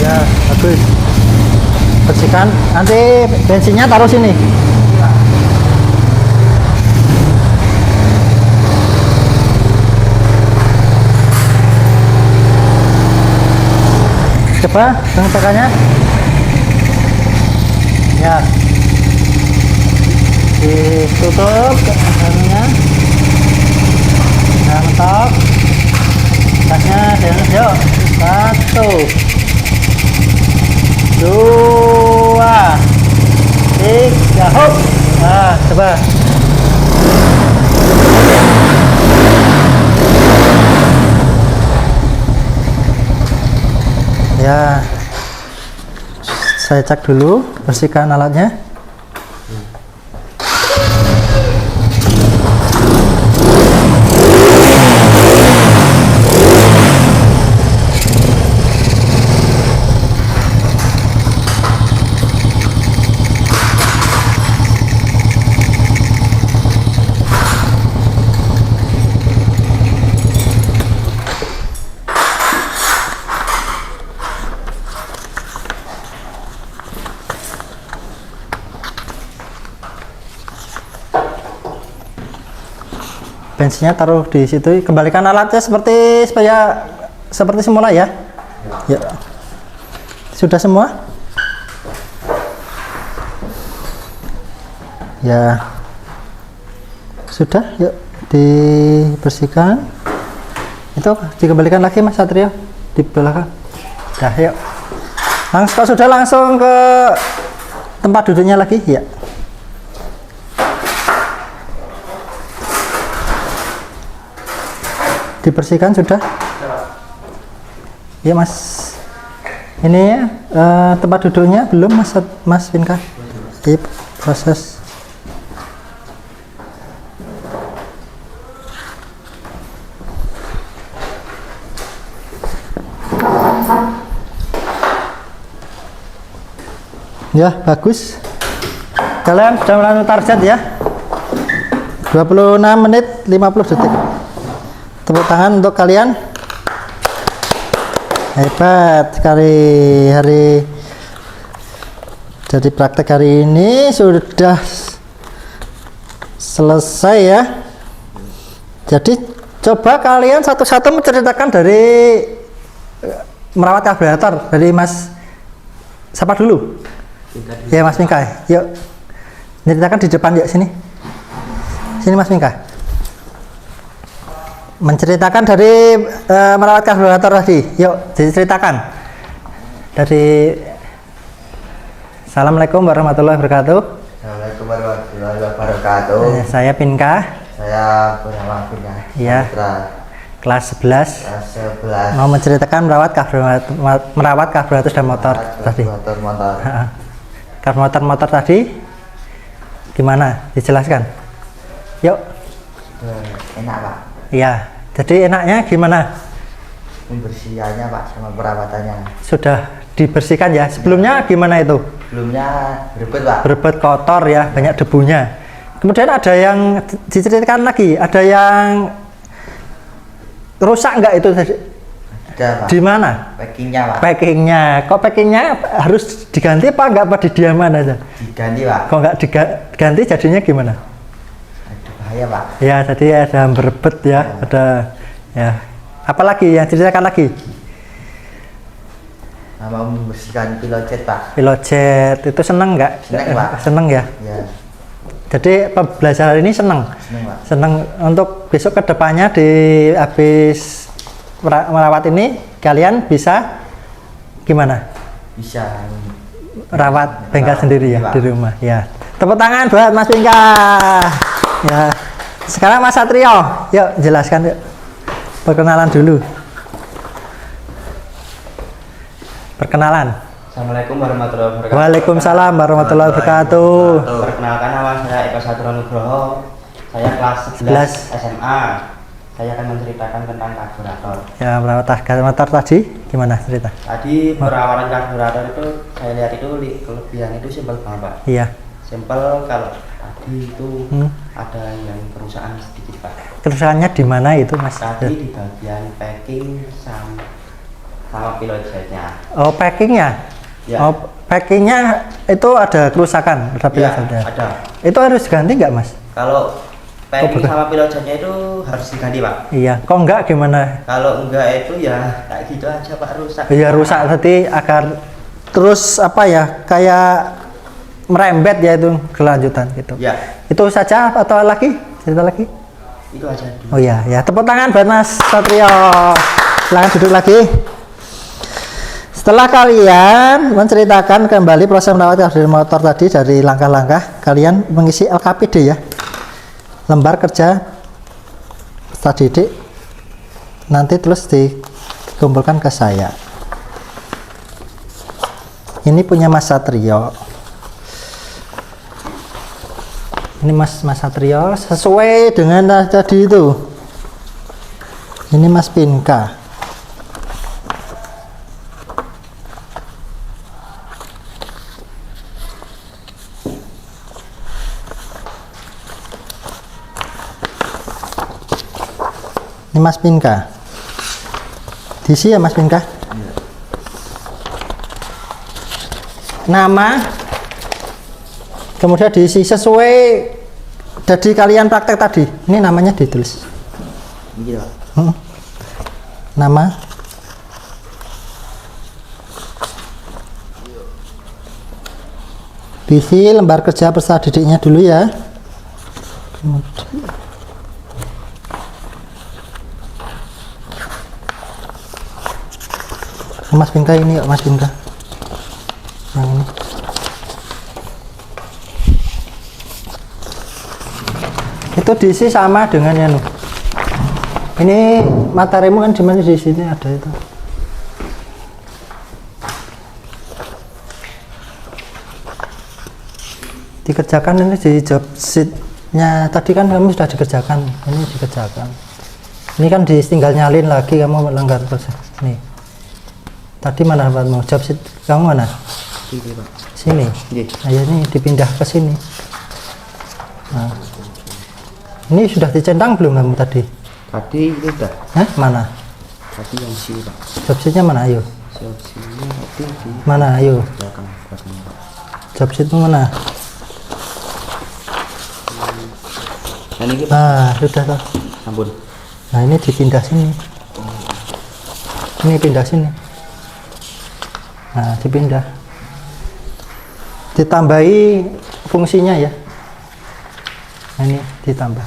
Ya, bagus. Bersihkan. Nanti bensinnya taruh sini. Coba pengecekannya. Ya. Ditutup dalamnya. Nah, mentok. Gasnya yuk. 1 2 3 hop. Nah, coba. Ya, saya cek dulu, bersihkan alatnya. Bensinnya taruh di situ, kembalikan alatnya seperti semula ya. Ya. Sudah semua? Ya. Sudah, yuk dibersihkan. Itu dikembalikan lagi Mas Satrio di belakang. Dah, yuk. Kalau sudah langsung ke tempat duduknya lagi, ya. Dibersihkan sudah? Ya Mas. Ini tempat duduknya belum Mas Pinka? Iya, proses. Ya, bagus. Kalian sudah melalui target ya. 26 menit 50 detik. Tepuk tangan untuk kalian. Hebat sekali. Jadi praktek hari ini sudah selesai ya. Jadi coba kalian satu-satu menceritakan dari merawat karburator dari Mas. Siapa dulu? Ya Mas Mingka. Yuk. Ceritakan di depan yuk, sini. Sini Mas Mingka. Menceritakan dari merawat karburator tadi. Yuk, diceritakan. Dari Assalamualaikum warahmatullahi wabarakatuh. Assalamualaikum warahmatullahi wabarakatuh. Saya Pinka. Saya bernama Pinka. Ya. Kelas 11. Kelas 11. Mau menceritakan merawat karburator dan motor tadi. Motor. Karburator tadi gimana? Dijelaskan. Yuk. Enak Pak. Iya. Jadi enaknya gimana? Pembersihannya Pak sama perawatannya. Sudah dibersihkan ya. Sebelumnya gimana itu? Sebelumnya berebut Pak. Berebut kotor ya, banyak debunya. Kemudian ada yang diceritakan lagi, ada yang rusak nggak itu? Ada Pak. Di mana? Packingnya Pak. Packingnya. Kok packingnya harus diganti apa nggak apa didiaman aja? Diganti Pak. Kok nggak diganti jadinya gimana? Aduh bahaya Pak. Ya tadi ada berebut ya, ada ya. Apalagi yang diceritakan lagi? Mau membersihkan pilojet Pak. Pilojet itu seneng nggak? Seneng Pak. Seneng ya. Ya. Jadi pembelajaran ini seneng. Seneng Pak. Seneng untuk besok kedepannya di habis merawat ini kalian bisa gimana? Bisa Rawat bengkel sendiri ya Pak. di rumah ya. Tepuk tangan buat Mas Pinka. Ya. Sekarang Mas Satrio, yuk jelaskan yuk. Perkenalan dulu. Perkenalan. Assalamualaikum warahmatullahi wabarakatuh. Waalaikumsalam warahmatullahi wabarakatuh. Perkenalkan, nama saya Eko Satrio Nugroho. Saya kelas 11 SMA. Saya akan menceritakan tentang karburator. Ya, merawat karburator tadi gimana cerita? Tadi perawaran karburator itu saya lihat itu kelebihan itu simpel banget, Pak. Iya. Simpel. Kalau tadi itu ada yang kerusakan sedikit, Pak. Kerusakannya di mana itu, Mas? Tadi di bagian packing sama pilot jetnya. Oh, packingnya? Ya. Oh, packingnya itu ada kerusakan, ada Ya, pilot. ada. Itu harus diganti nggak, Mas? Kalau packing betul. sama pilot jetnya itu harus diganti, Pak. Iya. Kok enggak gimana? Kalau enggak itu ya kayak gitu aja, Pak, rusak. Iya, rusak tadi akan terus apa ya? Kayak merembet ya itu kelanjutan gitu. Ya, Itu saja atau lagi? Cerita lagi? itu aja. Oh iya, ya tepuk tangan buat Mas Satrio. Silakan duduk lagi. Setelah kalian menceritakan kembali proses merawat karburator motor tadi dari langkah-langkah, kalian mengisi LKPD ya. Lembar kerja Ustaz Didik. Nanti terus dikumpulkan ke saya. Ini punya Mas Satrio. Ini Mas Satrio sesuai dengan tadi itu. Ini Mas Pinka. Ini Mas Pinka. Diisi ya Mas Pinka. Nama, kemudian diisi sesuai dari kalian praktek tadi. Ini namanya ditulis. Iya. Nama, diisi lembar kerja peserta didiknya dulu ya. Kemudian Mas Pinka ini ya, Mas Pinka. Yang ini. Itu diisi sama dengan yang ini materimu kan dimana di sini ada itu. Dikerjakan ini di job sheet-nya tadi kan kamu sudah dikerjakan, ini dikerjakan. Ini kan tinggal nyalin lagi kamu melanggar proses. Nih. Tadi mana buatmu? Job sheet kamu mana? Ini, Pak. Sini. Iya. Nah, ya ini dipindah ke sini. Nah. Ini sudah dicentang belum kamu tadi? Tadi itu udah. Hah? Mana? Tadi yang sini, Pak. Job sheet-nya mana? Ayo. Sini tadi di Mana? Ayo. belakang, Pak. Job sheet-mu mana? Nah, ini, Pak. Nah, sudah toh. Ampun. Nah, ini dipindah sini. Ini pindah sini. Nah, dipindah. Ditambahi fungsinya ya. Nah, ini ditambah.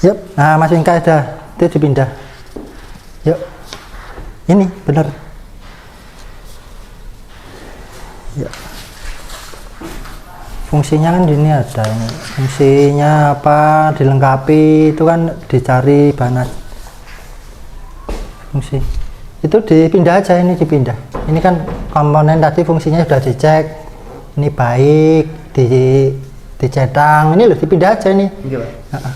Yuk. Nah, Mas Pinka udah itu dipindah. Yuk. Ini benar. Yuk. Fungsinya kan ini ada. Fungsinya apa? Dilengkapi itu kan dicari bahan fungsi. Itu dipindah aja, ini dipindah. Ini kan komponen tadi fungsinya sudah dicek. Ini baik, dicetang. Ini loh dipindah aja ini. Iya, Pak.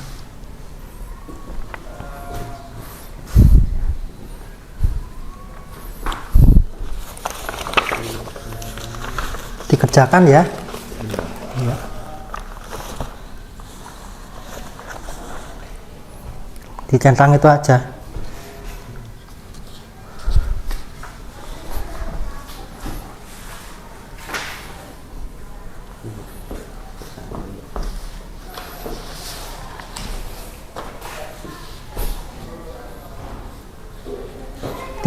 Dikerjakan ya. Iya. Dicentang itu aja.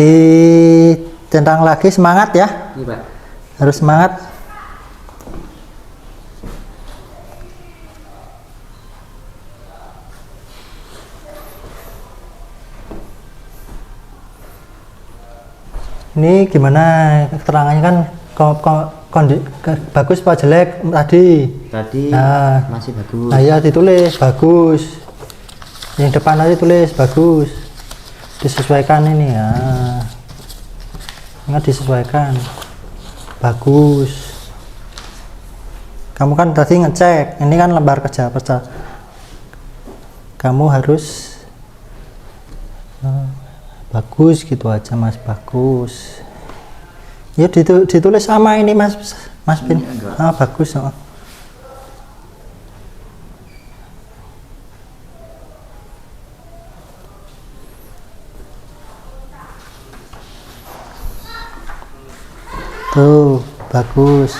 Dicentang lagi, semangat ya. Iya, Pak. Harus semangat. Ini gimana keterangannya kan bagus apa jelek tadi? Tadi Nah. masih bagus. Nah ya ditulis bagus. Yang depan tadi tulis bagus. Disesuaikan ini ya. Ingat disesuaikan. Bagus. Kamu kan tadi ngecek, ini kan lembar kerja kerja. Kamu harus bagus gitu aja Mas, bagus. Ya ditulis sama ini Mas Bin. Bagus. Tuh, bagus.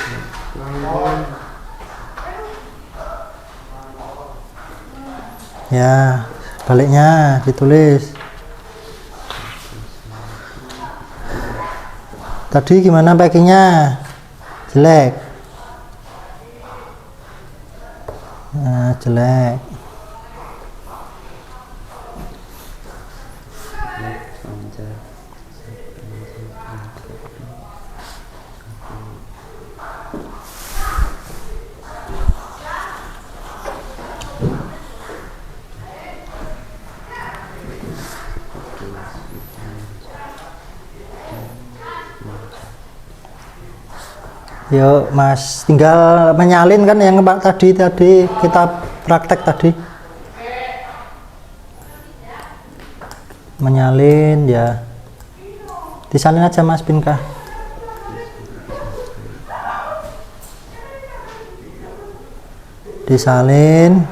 Ya, baliknya ditulis. Tadi gimana packingnya? Jelek. Nah, jelek. Yuk Mas, tinggal menyalin kan yang tadi kita praktek tadi. Menyalin ya. Disalin aja Mas Binka. Disalin.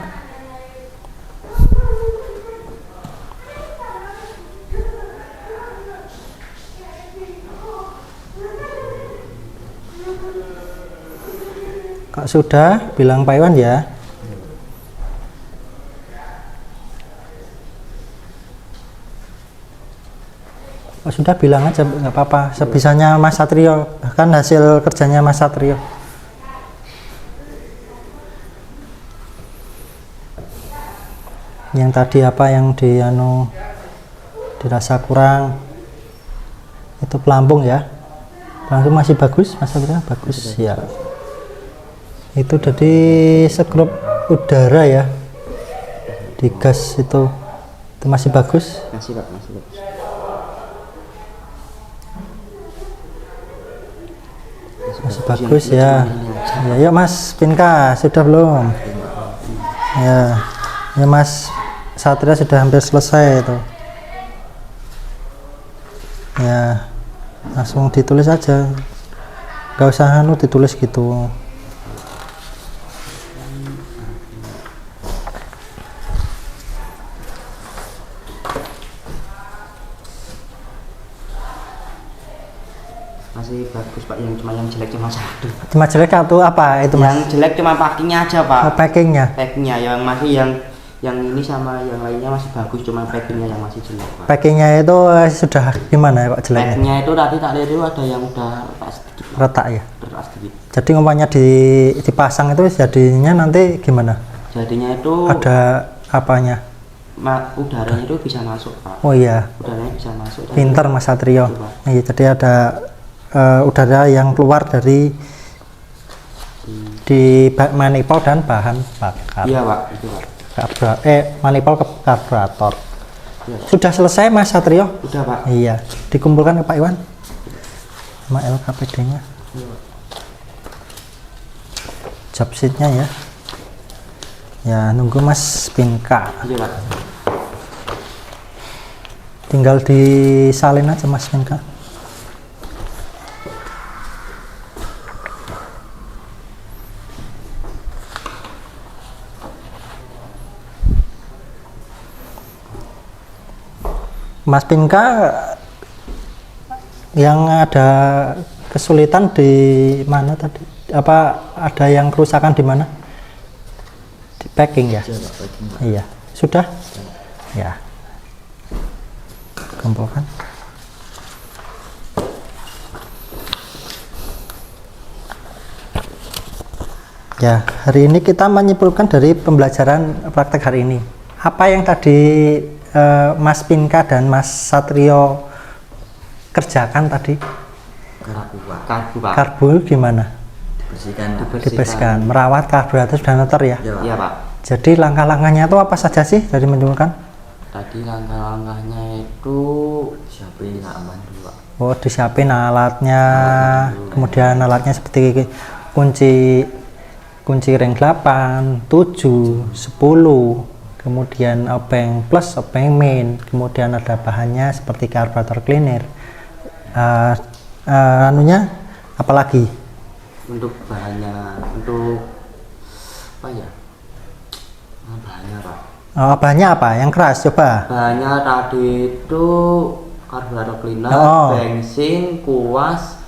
Kak sudah bilang Pak Iwan ya. Oh, sudah bilang aja nggak apa-apa. Sebisanya Mas Satrio, kan hasil kerjanya Mas Satrio. Yang tadi apa yang dirasa kurang itu pelampung ya. Pelampung masih bagus, Mas Satrio bagus ya. Itu jadi sekrup udara ya di gas itu masih bagus. Masih Pak, masih bagus. Masih bagus ya. Ya, yuk Mas Pinka sudah belum? Ya, ya Mas Satria sudah hampir selesai itu. Ya, langsung ditulis aja. Gak usah ditulis gitu. Masih bagus Pak, yang jelek cuma satu. Cuma jelek atau apa itu Mas? Yang jelek cuma packingnya aja Pak. Packingnya. Packingnya yang masih yang ini sama yang lainnya masih bagus, cuma packingnya yang masih jelek Pak. Packingnya itu sudah gimana ya Pak jeleknya? Packingnya itu tadi tak lihat itu ada yang udah retak sedikit. Retak ya. Retak sedikit. Jadi umpamanya dipasang itu jadinya nanti gimana? Jadinya itu ada apanya? Udaranya itu bisa masuk Pak. Oh iya. Udaranya bisa masuk. Pinter Mas Satrio. Iya, jadi ada udara yang keluar dari di manifold dan bahan bakar. Iya Pak, itu Pak. Manifold ke karburator. Ya. Sudah selesai Mas Satrio? Udah Pak. Iya, dikumpulkan ke Pak Iwan sama LKPD-nya. Ya. Job sheet-nya ya. Ya, nunggu Mas Pinka. Iya Pak. Tinggal disalin aja Mas Pinka. Mas Pinka yang ada kesulitan di mana tadi? Apa ada yang kerusakan di mana? Di packing ya? Iya. Sudah? Ya. Kumpulkan. Ya, hari ini kita menyimpulkan dari pembelajaran praktek hari ini. Apa yang tadi Mas Pinka dan Mas Satrio kerjakan tadi? Karbu Pak. Karbu gimana? Dibersihkan. Merawat karburator sudah neter ya? Iya Pak. Jadi langkah-langkahnya itu apa saja sih dari menyimpulkan? Tadi langkah-langkahnya itu siapin aman dulu Pak. Oh, disiapin alatnya. Kemudian alatnya seperti kunci ring 8, 7, 10. Kemudian obeng plus, obeng main. Kemudian ada bahannya seperti karburator cleaner. Anunya apalagi? Untuk bahannya, untuk apa ya? Bahannya apa? Bahannya apa? Yang keras coba. Bahannya tadi itu karburator cleaner, bensin, kuas,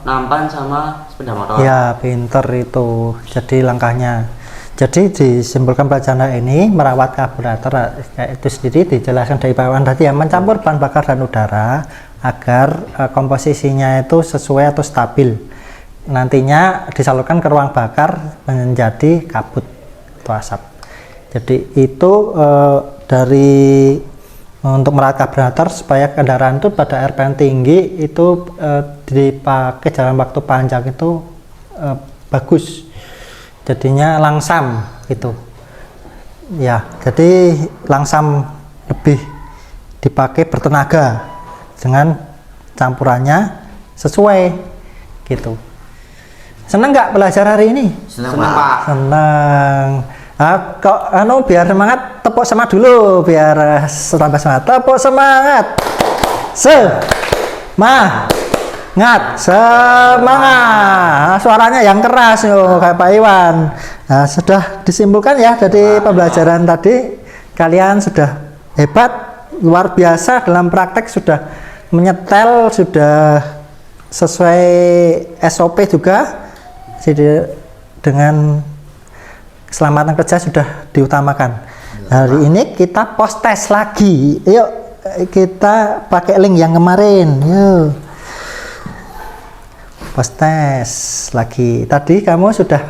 nampan sama sepeda motor. Ya, pinter itu. Jadi langkahnya. Jadi disimpulkan pelajaran ini merawat karburator itu sendiri dijelaskan dari Pak Iwan tadi ya, mencampur bahan bakar dan udara agar komposisinya itu sesuai atau stabil. Nantinya disalurkan ke ruang bakar menjadi kabut atau asap. Jadi itu dari untuk merawat karburator supaya kendaraan itu pada RPM tinggi itu dipakai dalam waktu panjang itu bagus. Jadinya langsam itu ya, jadi langsam lebih dipakai bertenaga dengan campurannya sesuai gitu. Seneng nggak belajar hari ini? Senang Pak. Senang. Kok biar semangat, tepuk semangat dulu biar tambah semangat. Tepuk semangat. Semangat. Suaranya yang keras yo kayak Pak Iwan. Nah, sudah disimpulkan ya dari pembelajaran tadi, kalian sudah hebat, luar biasa dalam praktek, sudah menyetel, sudah sesuai SOP juga. Jadi dengan keselamatan kerja sudah diutamakan. Hari ini kita post test lagi. Yuk kita pakai link yang kemarin. Yuk. Post test lagi. Tadi kamu sudah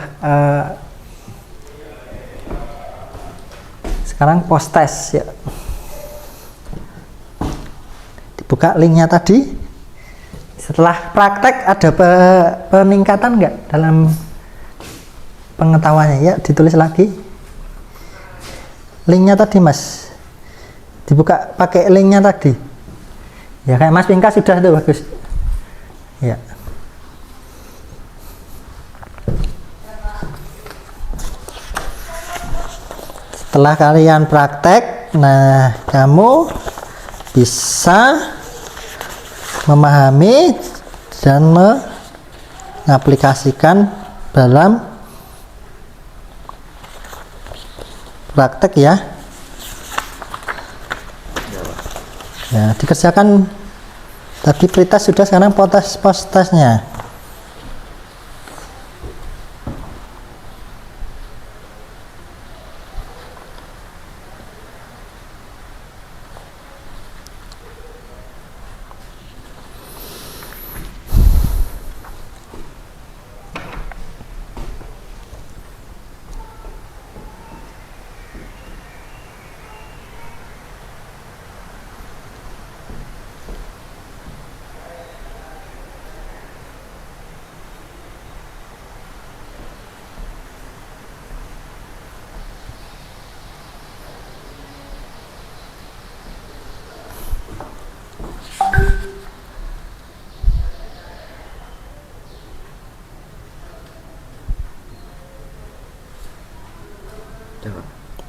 sekarang post test ya. Dibuka linknya tadi. Setelah praktek ada peningkatan nggak dalam pengetahuannya? Ya, ditulis lagi. Linknya tadi Mas. Dibuka pakai linknya tadi. Ya kayak Mas Pinka sudah tuh bagus. Ya. Setelah kalian praktek, nah kamu bisa memahami dan mengaplikasikan dalam praktek ya. Ya, dikerjakan tadi pretest sudah, sekarang post testnya.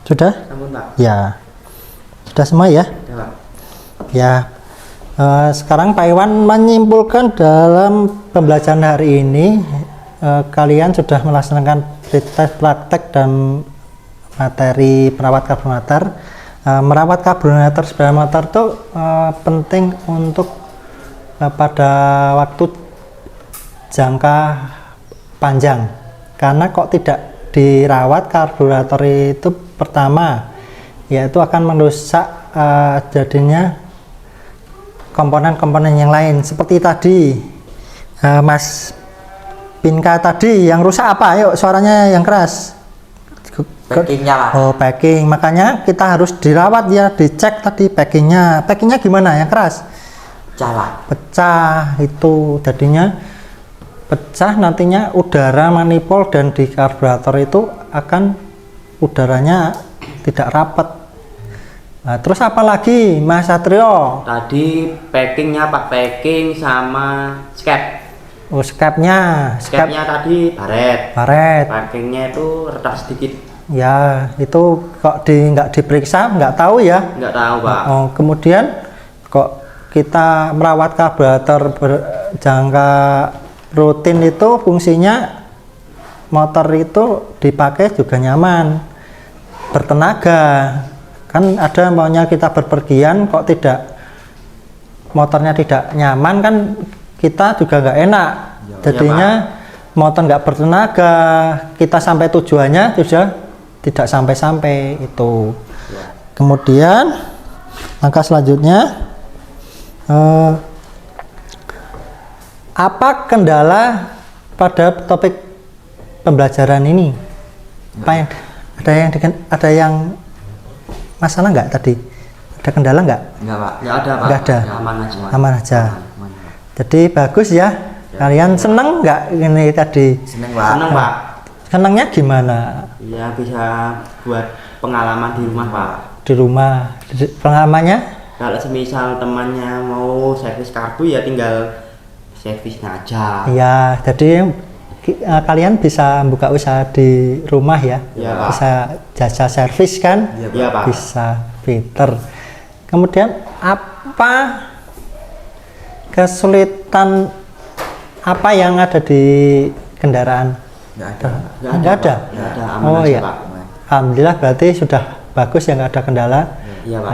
Sudah? Namun Pak. Ya. Sudah semua ya? Ya, Pak. Ya. Sekarang Pak Iwan menyimpulkan dalam pembelajaran hari ini kalian sudah melaksanakan pretest, praktek dan materi merawat karburator. Merawat karburator sepeda motor itu penting untuk pada waktu jangka panjang, karena kok tidak dirawat karburator itu pertama yaitu akan merusak jadinya komponen-komponen yang lain seperti tadi Mas Pinka tadi yang rusak apa? Yuk suaranya yang keras. Packingnya Pak. Oh, packing, makanya kita harus dirawat ya, dicek tadi packingnya gimana yang keras? Pecah itu jadinya pecah, nantinya udara manifold dan di karburator itu akan udaranya tidak rapat, Terus apa lagi Mas Satrio? Tadi packingnya Pak, packing sama skep. Oh, skepnya Tadi baret. baret. Packingnya itu retak sedikit. Ya, itu kok nggak diperiksa, nggak tahu ya. Nggak tahu Pak. Oh, kemudian kok kita merawat karburator berjangka rutin itu fungsinya motor itu dipakai juga nyaman, bertenaga. Kan ada maunya kita berpergian kok motornya tidak nyaman, kan kita juga nggak enak. Jadinya motor nggak bertenaga, kita sampai tujuannya sudah tidak sampai-sampai itu. Kemudian langkah selanjutnya, apa kendala pada topik pembelajaran ini? Ada yang masalah nggak tadi? Ada kendala nggak? Enggak Pak. Nggak ada Pak. Nggak ada. Aman aja. Aman aja. Aman. Jadi bagus ya. Kalian seneng nggak ini tadi? Seneng Pak. Seneng Pak. Senengnya gimana? Ya bisa buat pengalaman di rumah Pak. Di rumah. Pengalamannya? Kalau semisal temannya mau servis karbu ya tinggal servisnya aja. Iya. Jadi kalian bisa buka usaha di rumah ya. Iya, Pak. Bisa jasa servis kan? Iya Pak. Bisa, pinter. Kemudian apa kesulitan apa yang ada di kendaraan? Nggak ada. Nggak ada? Nggak ada. Aman Oh aja iya. Pak. Alhamdulillah berarti sudah bagus ya, nggak ada kendala. Iya Pak.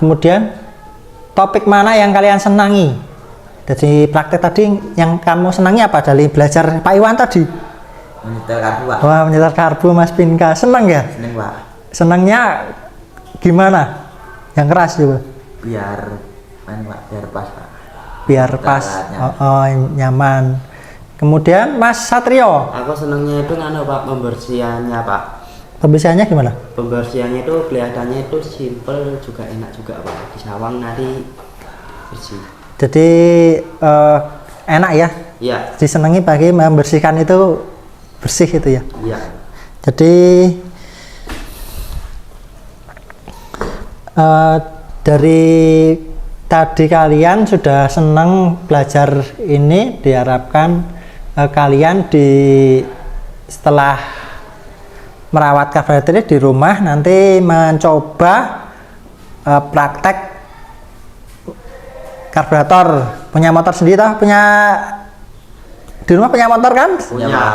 Kemudian topik mana yang kalian senangi? Jadi praktek tadi yang kamu senangi apa dari belajar Pak Iwan tadi? Menyetel karbu Pak. Wah, menyetel karbu Mas Pinka, senang ya? Seneng Pak. Senangnya gimana? Yang keras juga? Biar Pak, biar pas Pak. Biar pas, nyaman. Kemudian Mas Satrio, Aku senengnya itu Pak, pembersihannya Pak. pembersihannya gimana? Pembersihannya itu kelihatannya itu simple juga enak juga Pak. Disawang nanti bersih. Jadi enak ya? Iya. Disenangi bagi membersihkan itu bersih itu ya? Iya. Jadi dari tadi kalian sudah senang belajar ini, diharapkan kalian setelah merawat karburator di rumah nanti mencoba praktek karburator. Punya motor sendiri di rumah punya motor kan?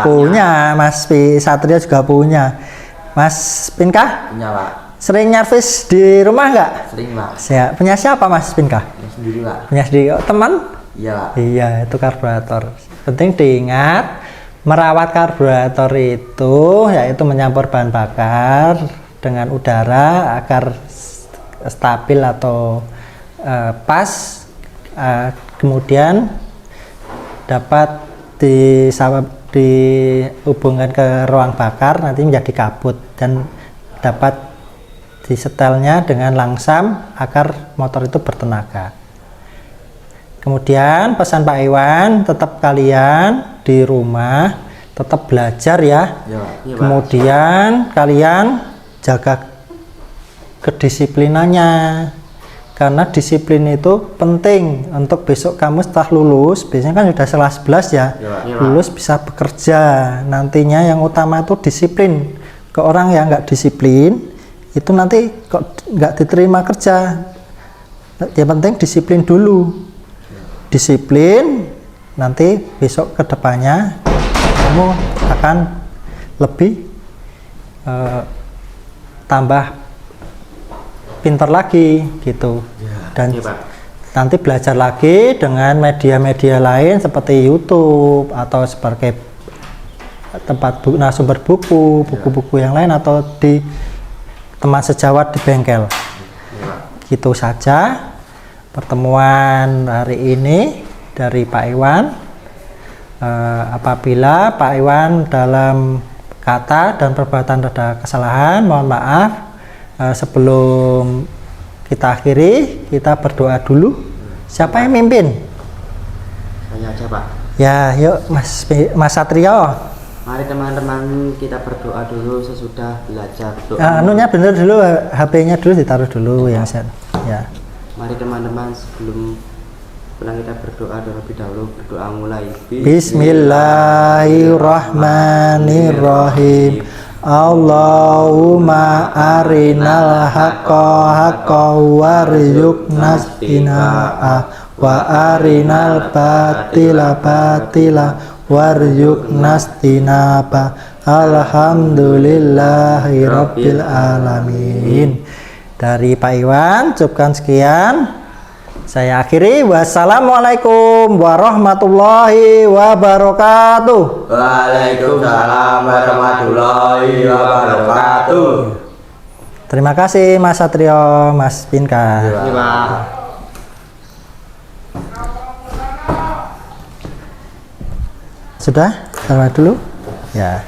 Punya. Mas Satrio juga punya. Mas Pinka? Punya Pak. Sering nyervis di rumah nggak? Sering Pak. Punya siapa Mas Pinka? Ya, sendiri Pak. Punya sendiri. Teman? Iya Pak. Iya, itu karburator. Penting diingat, merawat karburator itu yaitu mencampur bahan bakar dengan udara agar stabil atau pas, kemudian dapat dihubungkan ke ruang bakar, nanti menjadi kabut dan dapat disetelnya dengan langsam agar motor itu bertenaga. Kemudian pesan Pak Iwan, tetap kalian di rumah tetap belajar ya. Iya, Kemudian kalian jaga kedisiplinannya, karena disiplin itu penting untuk besok kamu setelah lulus, biasanya kan sudah kelas 11 ya, lulus bisa bekerja. Nantinya yang utama itu disiplin. Ke orang yang nggak disiplin itu nanti kok nggak diterima kerja. Yang penting disiplin dulu. Disiplin, nanti besok kedepannya kamu akan lebih tambah pintar lagi gitu. Dan nanti belajar lagi dengan media-media lain seperti YouTube atau sebagai tempat sumber buku-buku yang lain, atau di teman sejawat di bengkel. Gitu saja pertemuan hari ini dari Pak Iwan. Apabila Pak Iwan dalam kata dan perbuatan ada kesalahan, mohon maaf. Sebelum kita akhiri, kita berdoa dulu. Siapa yang mimpin? Saya aja Pak. Ya, yuk Mas Satrio. Mari teman-teman kita berdoa dulu sesudah belajar doa. Anunya bener dulu, HP-nya dulu ditaruh dulu yang set. Ya. Mari teman-teman sebelum pulang kita berdoa terlebih dahulu, berdoa mulai. Bismillahirrahmanirrahim. Allahumma arinal haqqa haqqa warzuqna istina'a wa arinal batila batila warzuqna istinaba. Alhamdulillahi rabbil alamin. Dari Pak Iwan cukupkan sekian. Saya akhiri. Wassalamualaikum warahmatullahi wabarakatuh. Waalaikumsalam warahmatullahi wabarakatuh. Terima kasih Mas Satrio, Mas Pinka. Sudah? Sama dulu? Ya.